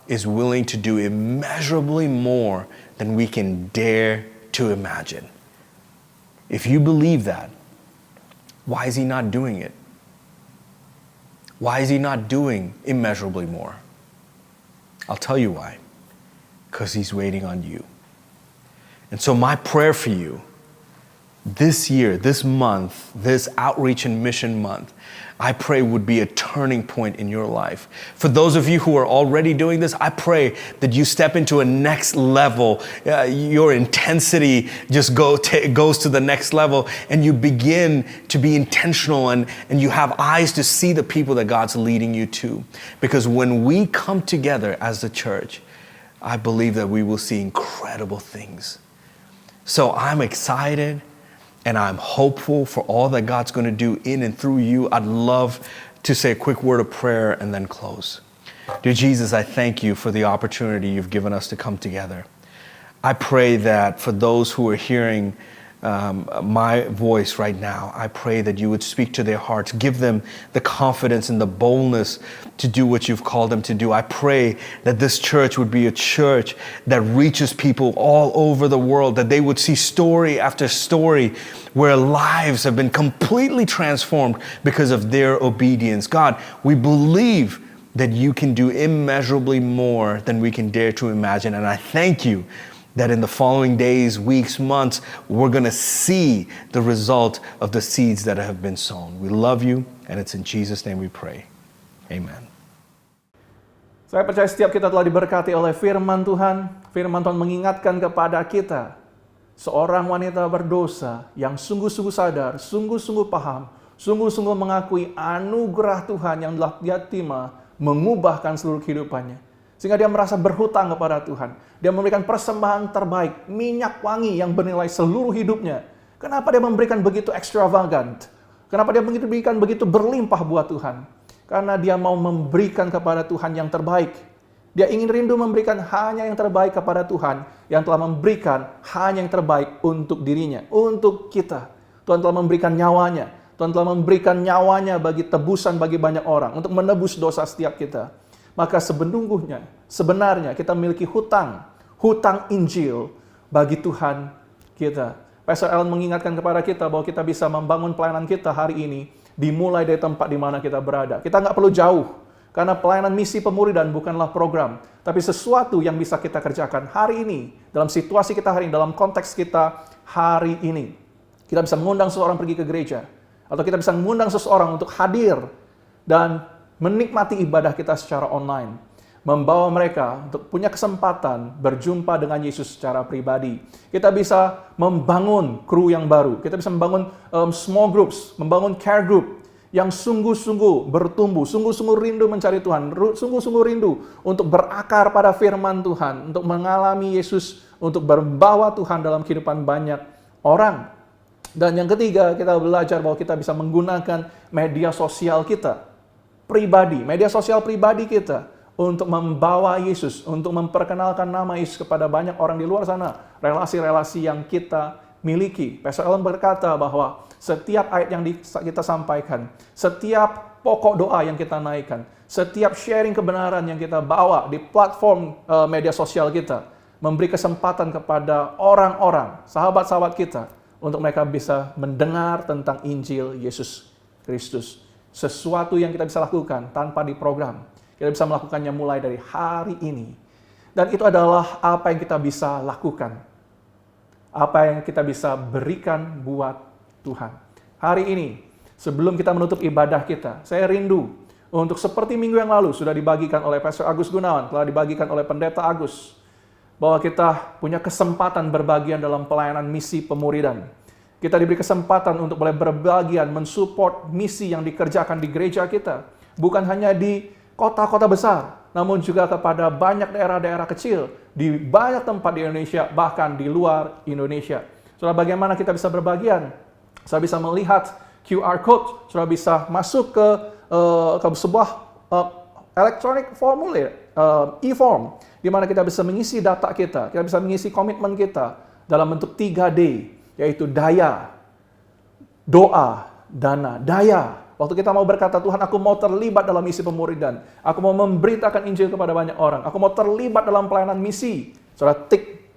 is willing to do immeasurably more than we can dare to imagine. If you believe that, why is he not doing it? Why is he not doing immeasurably more? I'll tell you why. Because he's waiting on you. And so my prayer for you this year, this month, this outreach and mission month, I pray would be a turning point in your life. For those of you who are already doing this, I pray that you step into a next level. Your intensity just goes to the next level, and you begin to be intentional, and you have eyes to see the people that God's leading you to. Because when we come together as the church, I believe that we will see incredible things. So I'm excited. And I'm hopeful for all that God's going to do in and through you. I'd love to say a quick word of prayer and then close. Dear Jesus, I thank you for the opportunity you've given us to come together. I pray that for those who are hearing my voice right now, I pray that you would speak to their hearts, give them the confidence and the boldness to do what you've called them to do. I pray that this church would be a church that reaches people all over the world, that they would see story after story where lives have been completely transformed because of their obedience. God, we believe that you can do immeasurably more than we can dare to imagine. And I thank you that in the following days, weeks, months, we're going to see the result of the seeds that have been sown. We love you, and it's in Jesus' name we pray. Amen. Saya percaya setiap kita telah diberkati oleh firman Tuhan. Firman Tuhan mengingatkan kepada kita, seorang wanita berdosa yang sungguh-sungguh sadar, sungguh-sungguh paham, sungguh-sungguh mengakui anugerah Tuhan yang telah dia terima, mengubahkan seluruh kehidupannya. Sehingga dia merasa berhutang kepada Tuhan. Dia memberikan persembahan terbaik, minyak wangi yang bernilai seluruh hidupnya. Kenapa dia memberikan begitu extravagant? Kenapa dia memberikan begitu berlimpah buat Tuhan? Karena dia mau memberikan kepada Tuhan yang terbaik. Dia ingin rindu memberikan hanya yang terbaik kepada Tuhan, yang telah memberikan hanya yang terbaik untuk dirinya, untuk kita. Tuhan telah memberikan nyawanya. Tuhan telah memberikan nyawanya bagi tebusan bagi banyak orang, untuk menebus dosa setiap kita. Maka sebenarnya kita memiliki hutang Injil bagi Tuhan kita. Pastor Alan mengingatkan kepada kita bahwa kita bisa membangun pelayanan kita hari ini dimulai dari tempat di mana kita berada. Kita nggak perlu jauh, karena pelayanan misi pemuridan bukanlah program, tapi sesuatu yang bisa kita kerjakan hari ini, dalam situasi kita hari ini, dalam konteks kita hari ini. Kita bisa mengundang seseorang pergi ke gereja, atau kita bisa mengundang seseorang untuk hadir dan menikmati ibadah kita secara online, membawa mereka untuk punya kesempatan berjumpa dengan Yesus secara pribadi. Kita bisa membangun kru yang baru, kita bisa membangun small groups, membangun care group yang sungguh-sungguh bertumbuh, sungguh-sungguh rindu mencari Tuhan, sungguh-sungguh rindu untuk berakar pada firman Tuhan, untuk mengalami Yesus, untuk membawa Tuhan dalam kehidupan banyak orang. Dan yang ketiga, kita belajar bahwa kita bisa menggunakan media sosial kita pribadi, media sosial pribadi kita untuk membawa Yesus, untuk memperkenalkan nama Yesus kepada banyak orang di luar sana, relasi-relasi yang kita miliki. Pastor Alan berkata bahwa setiap ayat yang kita sampaikan, setiap pokok doa yang kita naikkan, setiap sharing kebenaran yang kita bawa di platform media sosial kita, memberi kesempatan kepada orang-orang, sahabat-sahabat kita, untuk mereka bisa mendengar tentang Injil Yesus Kristus. Sesuatu yang kita bisa lakukan tanpa diprogram. Kita bisa melakukannya mulai dari hari ini. Dan itu adalah apa yang kita bisa lakukan. Apa yang kita bisa berikan buat Tuhan. Hari ini, sebelum kita menutup ibadah kita, saya rindu untuk seperti minggu yang lalu sudah dibagikan oleh Pastor Agus Gunawan, telah dibagikan oleh Pendeta Agus, bahwa kita punya kesempatan berbagian dalam pelayanan misi pemuridan. Kita diberi kesempatan untuk boleh berbagian, mensupport misi yang dikerjakan di gereja kita. Bukan hanya di kota-kota besar, namun juga kepada banyak daerah-daerah kecil, di banyak tempat di Indonesia, bahkan di luar Indonesia. Saudara, bagaimana kita bisa berbagian? Saya bisa melihat QR code, saudara bisa masuk ke sebuah electronic formulir, e-form, di di mana kita bisa mengisi data kita bisa mengisi komitmen kita dalam bentuk 3D, yaitu daya, doa, dana. Daya, waktu kita mau berkata, Tuhan, aku mau terlibat dalam misi pemuridan, aku mau memberitakan Injil kepada banyak orang, aku mau terlibat dalam pelayanan misi. Saudara tik,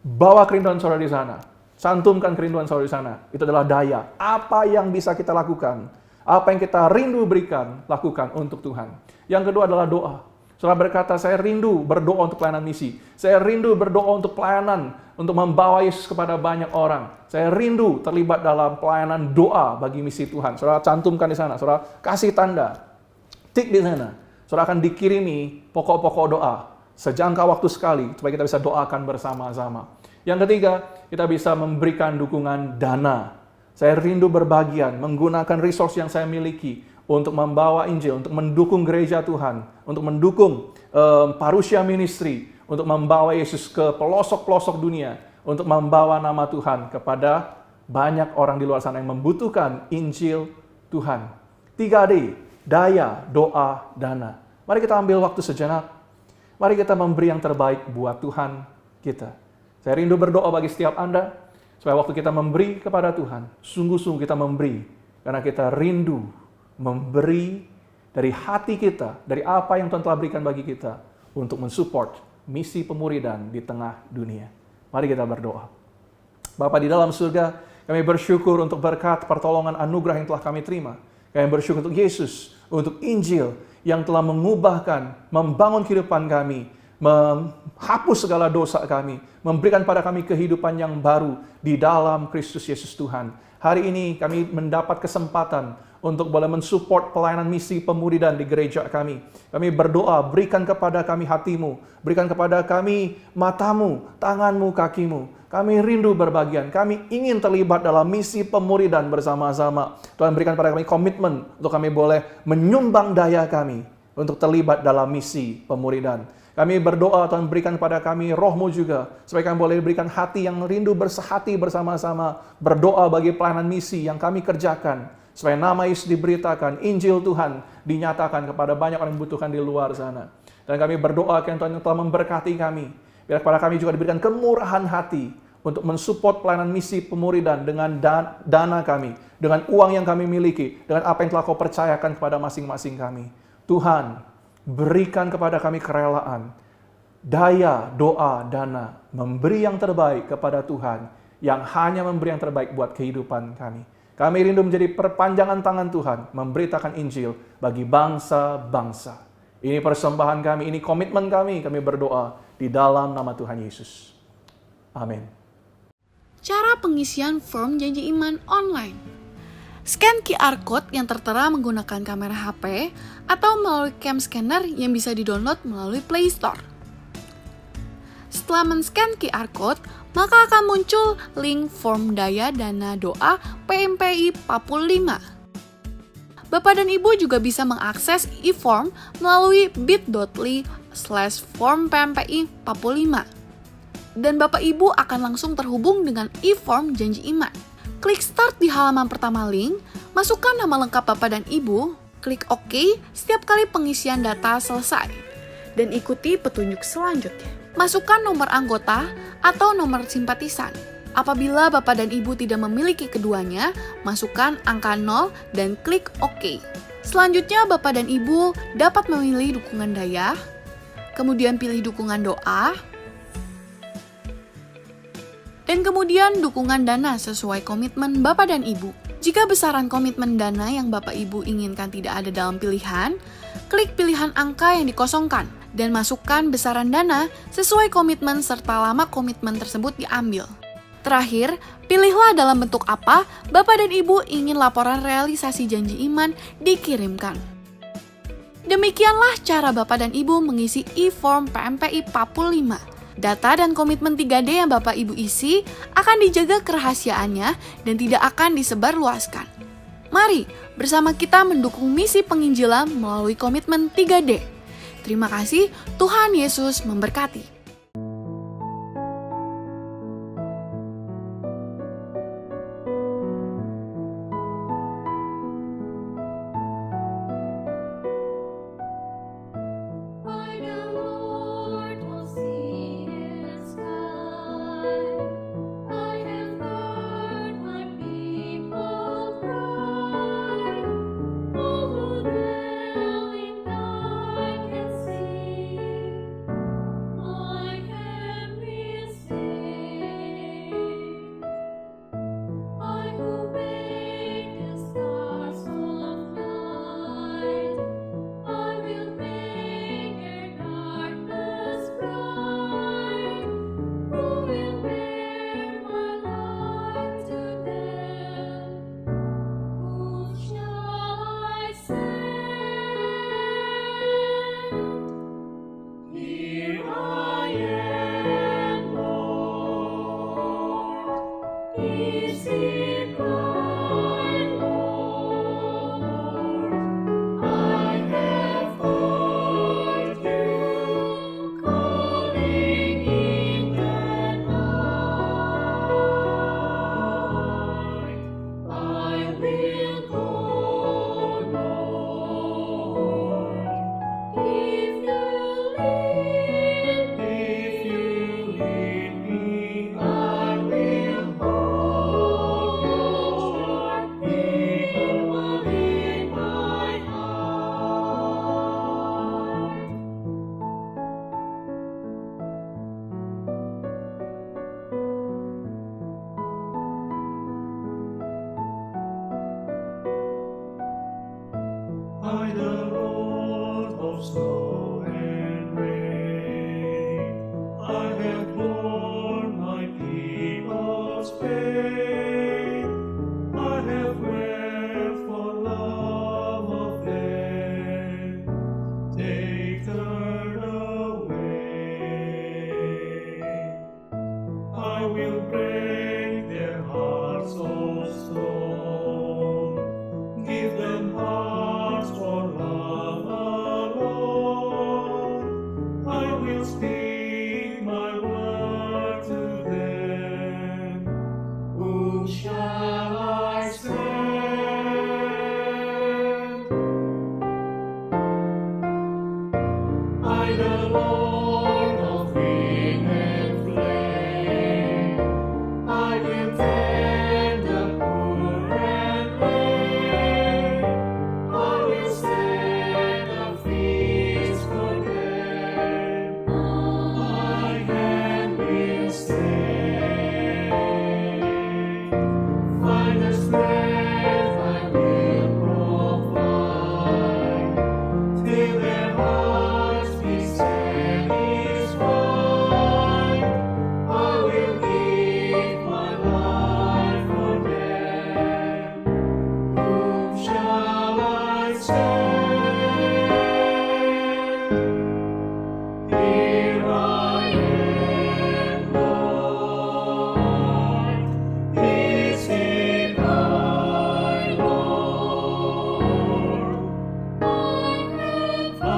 bawa kerinduan saudara di sana, cantumkan kerinduan saudara di sana. Itu adalah daya. Apa yang bisa kita lakukan, apa yang kita rindu berikan, lakukan untuk Tuhan. Yang kedua adalah doa. Saudara berkata, saya rindu berdoa untuk pelayanan misi. Saya rindu berdoa untuk pelayanan, untuk membawa Yesus kepada banyak orang. Saya rindu terlibat dalam pelayanan doa bagi misi Tuhan. Saudara cantumkan di sana, saudara kasih tanda, tik di sana. Saudara akan dikirimi pokok-pokok doa sejangka waktu sekali, supaya kita bisa doakan bersama-sama. Yang ketiga, kita bisa memberikan dukungan dana. Saya rindu berbagian, menggunakan resource yang saya miliki untuk membawa Injil, untuk mendukung gereja Tuhan, untuk mendukung Parousia Ministry, untuk membawa Yesus ke pelosok-pelosok dunia, untuk membawa nama Tuhan kepada banyak orang di luar sana yang membutuhkan Injil Tuhan. 3D, daya, doa, dana. Mari kita ambil waktu sejenak. Mari kita memberi yang terbaik buat Tuhan kita. Saya rindu berdoa bagi setiap Anda, supaya waktu kita memberi kepada Tuhan, sungguh-sungguh kita memberi, karena kita rindu memberi dari hati kita, dari apa yang Tuhan telah berikan bagi kita, untuk mensupport misi pemuridan di tengah dunia. Mari kita berdoa. Bapa di dalam surga, kami bersyukur untuk berkat, pertolongan, anugerah yang telah kami terima. Kami bersyukur untuk Yesus, untuk Injil yang telah mengubahkan, membangun kehidupan kami, menghapus segala dosa kami, memberikan pada kami kehidupan yang baru di dalam Kristus Yesus Tuhan. Hari ini kami mendapat kesempatan untuk boleh mensupport pelayanan misi pemuridan di gereja kami. Kami berdoa, berikan kepada kami hatimu, berikan kepada kami matamu, tanganmu, kakimu. Kami rindu berbagian, kami ingin terlibat dalam misi pemuridan bersama-sama. Tuhan berikan pada kami komitmen untuk kami boleh menyumbang daya kami untuk terlibat dalam misi pemuridan. Kami berdoa, Tuhan berikan kepada kami roh-Mu juga, supaya kami boleh berikan hati yang rindu bersehati bersama-sama, berdoa bagi pelayanan misi yang kami kerjakan, supaya nama Yesus diberitakan, Injil Tuhan dinyatakan kepada banyak orang yang membutuhkan di luar sana. Dan kami berdoa, Tuhan yang telah memberkati kami, biar kepada kami juga diberikan kemurahan hati untuk mensupport pelayanan misi pemuridan dengan dana kami, dengan uang yang kami miliki, dengan apa yang telah Kau percayakan kepada masing-masing kami. Tuhan, berikan kepada kami kerelaan, daya, doa, dana, memberi yang terbaik kepada Tuhan, yang hanya memberi yang terbaik buat kehidupan kami. Kami rindu menjadi perpanjangan tangan Tuhan, memberitakan Injil bagi bangsa-bangsa. Ini persembahan kami, ini komitmen kami berdoa di dalam nama Tuhan Yesus. Amin. Cara pengisian form janji iman online. Scan QR Code yang tertera menggunakan kamera HP atau melalui cam scanner yang bisa di-download melalui Play Store. Setelah men-scan QR Code, maka akan muncul link form daya dana doa PMPI Papul 5. Bapak dan Ibu juga bisa mengakses e-form melalui bit.ly/form PMPI Papul 5. Dan Bapak Ibu akan langsung terhubung dengan e-form janji iman. Klik start di halaman pertama link, masukkan nama lengkap Bapak dan Ibu, klik OK setiap kali pengisian data selesai, dan ikuti petunjuk selanjutnya. Masukkan nomor anggota atau nomor simpatisan. Apabila Bapak dan Ibu tidak memiliki keduanya, masukkan angka 0 dan klik OK. Selanjutnya Bapak dan Ibu dapat memilih dukungan daya, kemudian pilih dukungan doa, dan kemudian dukungan dana sesuai komitmen Bapak dan Ibu. Jika besaran komitmen dana yang Bapak Ibu inginkan tidak ada dalam pilihan, klik pilihan angka yang dikosongkan dan masukkan besaran dana sesuai komitmen serta lama komitmen tersebut diambil. Terakhir, pilihlah dalam bentuk apa Bapak dan Ibu ingin laporan realisasi janji iman dikirimkan. Demikianlah cara Bapak dan Ibu mengisi e-form PMPI Papul 5. Data dan komitmen 3D yang Bapak Ibu isi akan dijaga kerahasiaannya dan tidak akan disebarluaskan. Mari bersama kita mendukung misi penginjilan melalui komitmen 3D. Terima kasih, Tuhan Yesus memberkati. I, the Lord of snow and rain, I have borne my people's pain. I have wept for love of them. Take turn away. I will break their hearts of stone. Give them hearts for love alone. I will speak my word to them. Whom shall I send? I, the Lord of wind and flame, I will tend the poor and lame. I will stand a feast for them. My hand will stay. Find the strength I will provide, till their hearts be satisfied. I will give my life for them. Whom shall I send? Here I am, Lord. Is it I, Lord? I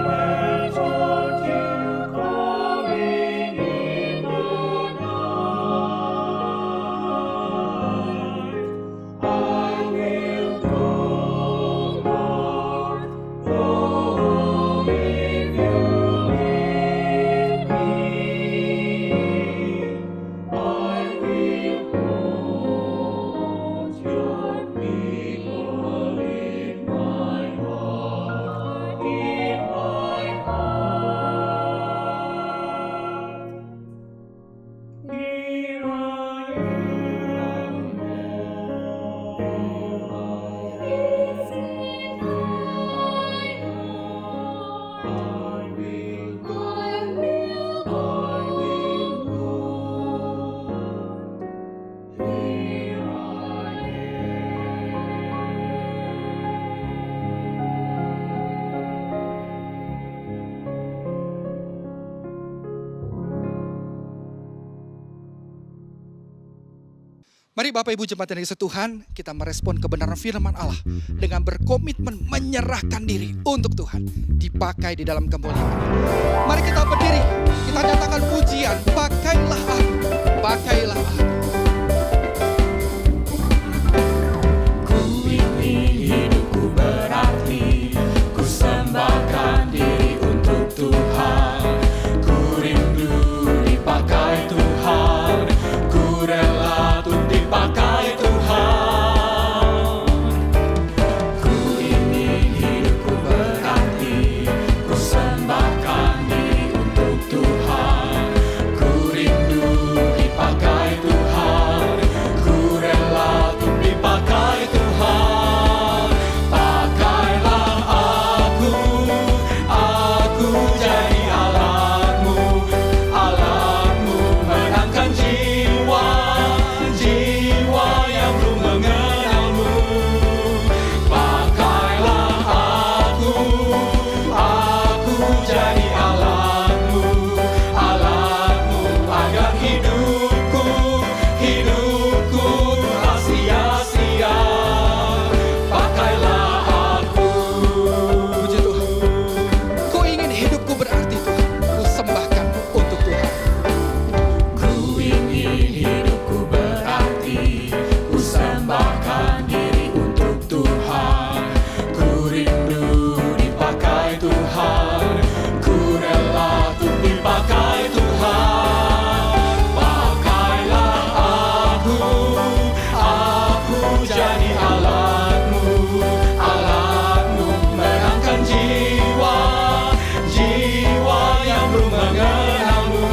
have heard you calling in the night. I will go, Lord, go if you lead me. I will hold your people in my heart, in my heart. Here I am, Lord. Is it I, Lord? I will go, Here I Mari Bapak Ibu jemaat yang dikasihi Tuhan, kita merespon kebenaran firman Allah dengan berkomitmen menyerahkan diri untuk Tuhan, dipakai di dalam kemuliaan. Mari kita berdiri, kita nyatakan pujian, pakailah aku, pakailah aku. Ku ingin hidupku berarti, ku sembahkan diri untuk Tuhan. Ku rindu dipakai Tuhan, ku rela untuk dipakai Tuhan. Ku ingin hidupku berarti, ku sembahkan diri untuk Tuhan. Ku rindu dipakai Tuhan, ku rela untuk dipakai Tuhan. Pakailah aku jadi alatmu, alatmu menangkan jiwa yang belum mengenalmu. Pakailah aku jadi alatmu, alatmu agar hidupku tak sia-sia. Pakailah aku. Puji Tuhan. Ku ingin hidupku berarti Tuhan, ku sembahkan untuk Tuhan. Ku ingin hidupku berarti, ku sembahkan diri untuk Tuhan. Ku rindu dipakai Tuhan, ku rela untuk dipakai Tuhan. Pakailah aku jadi alatmu, alatmu menangkan jiwa yang belum mengenalmu.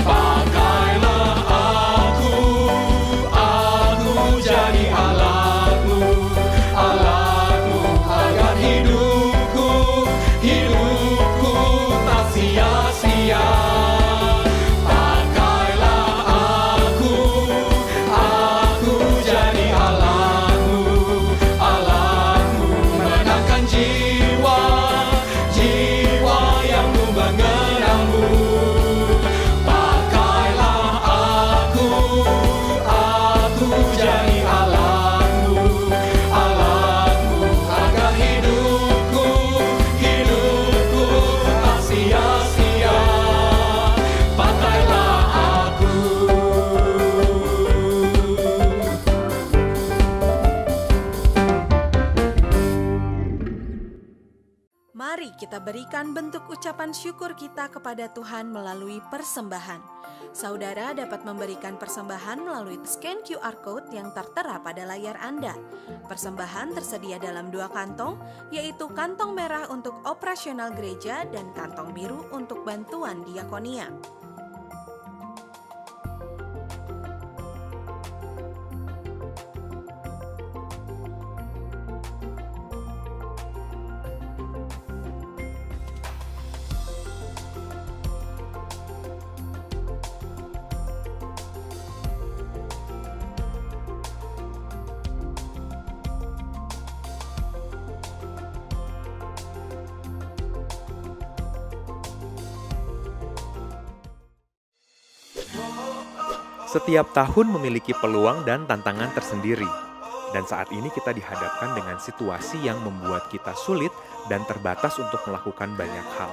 Pakailah aku jadi alatmu, alatmu agar Mari kita berikan bentuk ucapan syukur kita kepada Tuhan melalui persembahan. Saudara dapat memberikan persembahan melalui scan QR Code yang tertera pada layar Anda. Persembahan tersedia dalam 2 kantong, yaitu kantong merah untuk operasional gereja dan kantong biru untuk bantuan diakonia. Setiap tahun memiliki peluang dan tantangan tersendiri, dan saat ini kita dihadapkan dengan situasi yang membuat kita sulit dan terbatas untuk melakukan banyak hal.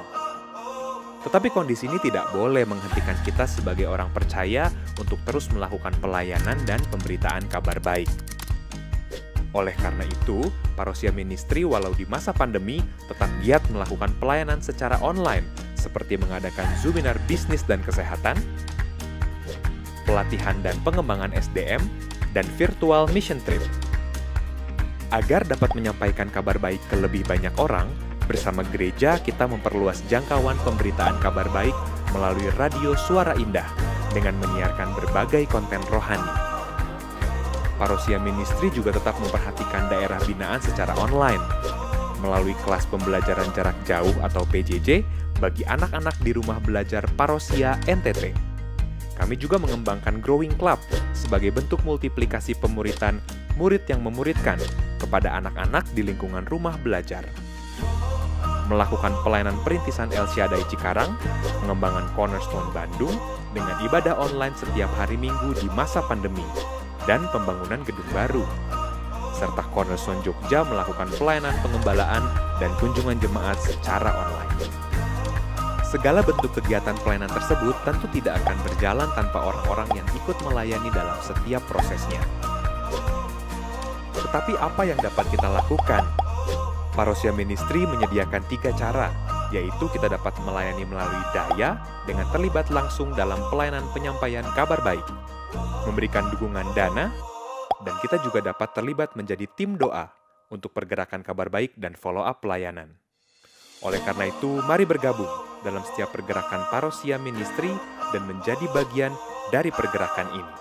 Tetapi kondisi ini tidak boleh menghentikan kita sebagai orang percaya untuk terus melakukan pelayanan dan pemberitaan kabar baik. Oleh karena itu, Parosia Ministry walau di masa pandemi tetap giat melakukan pelayanan secara online, seperti mengadakan Zoominar bisnis dan kesehatan, pelatihan dan pengembangan SDM, dan virtual mission trip. Agar dapat menyampaikan kabar baik ke lebih banyak orang, bersama gereja kita memperluas jangkauan pemberitaan kabar baik melalui radio Suara Indah dengan menyiarkan berbagai konten rohani. Parosia Ministry juga tetap memperhatikan daerah binaan secara online melalui kelas pembelajaran jarak jauh atau PJJ bagi anak-anak di rumah belajar Parosia NTT. Kami juga mengembangkan Growing Club sebagai bentuk multiplikasi pemuritan murid yang memuridkan kepada anak-anak di lingkungan rumah belajar. Melakukan pelayanan perintisan El Shaddai Cikarang, pengembangan Cornerstone Bandung dengan ibadah online setiap hari Minggu di masa pandemi, dan pembangunan gedung baru. Serta Cornerstone Jogja melakukan pelayanan pengembalaan dan kunjungan jemaat secara online. Segala bentuk kegiatan pelayanan tersebut tentu tidak akan berjalan tanpa orang-orang yang ikut melayani dalam setiap prosesnya. Tetapi apa yang dapat kita lakukan? Parosia Ministry menyediakan 3 cara, yaitu kita dapat melayani melalui daya dengan terlibat langsung dalam pelayanan penyampaian kabar baik, memberikan dukungan dana, dan kita juga dapat terlibat menjadi tim doa untuk pergerakan kabar baik dan follow-up pelayanan. Oleh karena itu, mari bergabung dalam setiap pergerakan Parosia Ministry dan menjadi bagian dari pergerakan ini.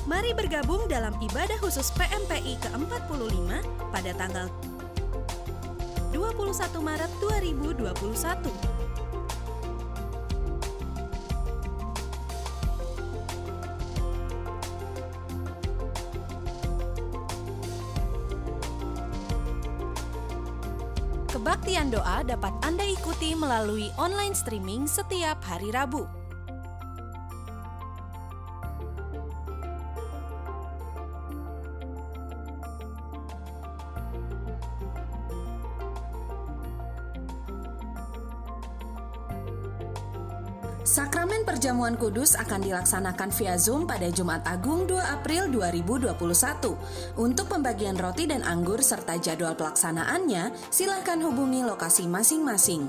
Mari bergabung dalam ibadah khusus PMPI ke-45 pada tanggal 21 Maret 2021. Kebaktian doa dapat Anda ikuti melalui online streaming setiap hari Rabu. Sakramen Perjamuan Kudus akan dilaksanakan via Zoom pada Jumat Agung 2 April 2021. Untuk pembagian roti dan anggur serta jadwal pelaksanaannya, silakan hubungi lokasi masing-masing.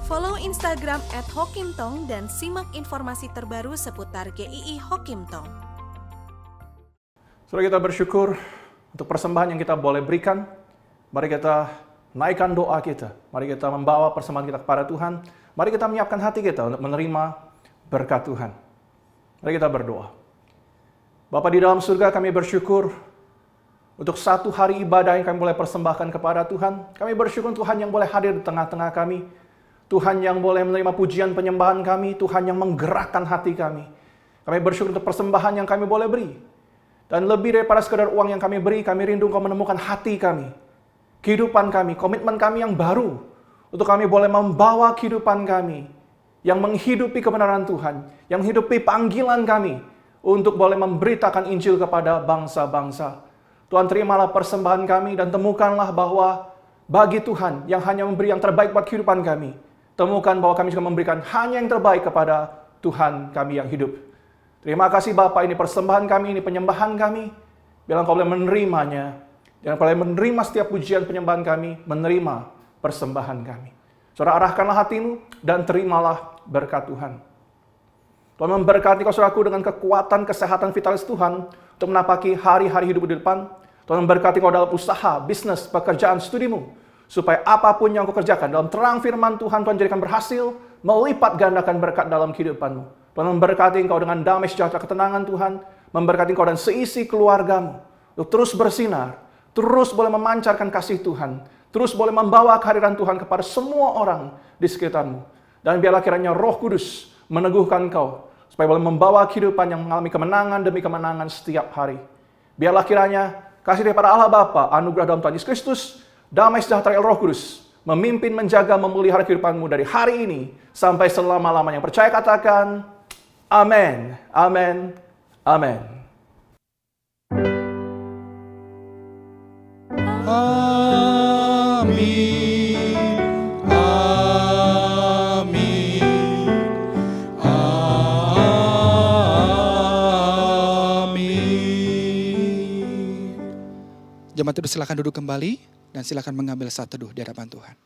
Follow Instagram @hokimtong dan simak informasi terbaru seputar GII Hokimtong. Saudara, kita bersyukur untuk persembahan yang kita boleh berikan. Mari kita naikkan doa kita. Mari kita membawa persembahan kita kepada Tuhan. Mari kita menyiapkan hati kita untuk menerima berkat Tuhan. Mari kita berdoa. Bapa di dalam surga, kami bersyukur untuk satu hari ibadah yang kami boleh persembahkan kepada Tuhan. Kami bersyukur Tuhan yang boleh hadir di tengah-tengah kami. Tuhan yang boleh menerima pujian penyembahan kami, Tuhan yang menggerakkan hati kami. Kami bersyukur untuk persembahan yang kami boleh beri. Dan lebih daripada sekedar uang yang kami beri, kami rindu Kau menemukan hati kami, kehidupan kami, komitmen kami yang baru, untuk kami boleh membawa kehidupan kami, yang menghidupi kebenaran Tuhan, yang menghidupi panggilan kami, untuk boleh memberitakan Injil kepada bangsa-bangsa. Tuhan, terimalah persembahan kami dan temukanlah bahwa bagi Tuhan yang hanya memberi yang terbaik buat kehidupan kami. Temukan bahwa kami juga memberikan hanya yang terbaik kepada Tuhan kami yang hidup. Terima kasih Bapa, ini persembahan kami, ini penyembahan kami. Biarlah Engkau boleh menerimanya. Dan boleh menerima setiap pujian penyembahan kami, menerima persembahan kami. Saudara, arahkanlah hatimu dan terimalah berkat Tuhan. Tuhan memberkati kau saudaraku dengan kekuatan, kesehatan, vitalis Tuhan untuk menapaki hari-hari hidup di depan. Tuhan memberkati kau dalam usaha, bisnis, pekerjaan, studimu. Supaya apapun yang kau kerjakan dalam terang firman Tuhan, Tuhan jadikan berhasil, melipat gandakan berkat dalam kehidupanmu. Tuhan memberkati engkau dengan damai sejahtera ketenangan Tuhan, memberkati engkau dan seisi keluargamu untuk terus bersinar, terus boleh memancarkan kasih Tuhan, terus boleh membawa kehadiran Tuhan kepada semua orang di sekitarmu. Dan biarlah kiranya Roh Kudus meneguhkan engkau, supaya boleh membawa kehidupan yang mengalami kemenangan demi kemenangan setiap hari. Biarlah kiranya kasih daripada Allah Bapa, anugerah dalam Tuhan Yesus Kristus, damai sejahtera Roh Kudus, memimpin, menjaga, memelihara kehidupanmu dari hari ini sampai selama-lamanya. Percaya katakan, amin, amin, amin. Amin. Amin. Amin. Jemaat itu silakan duduk kembali dan silakan mengambil saat teduh di hadapan Tuhan.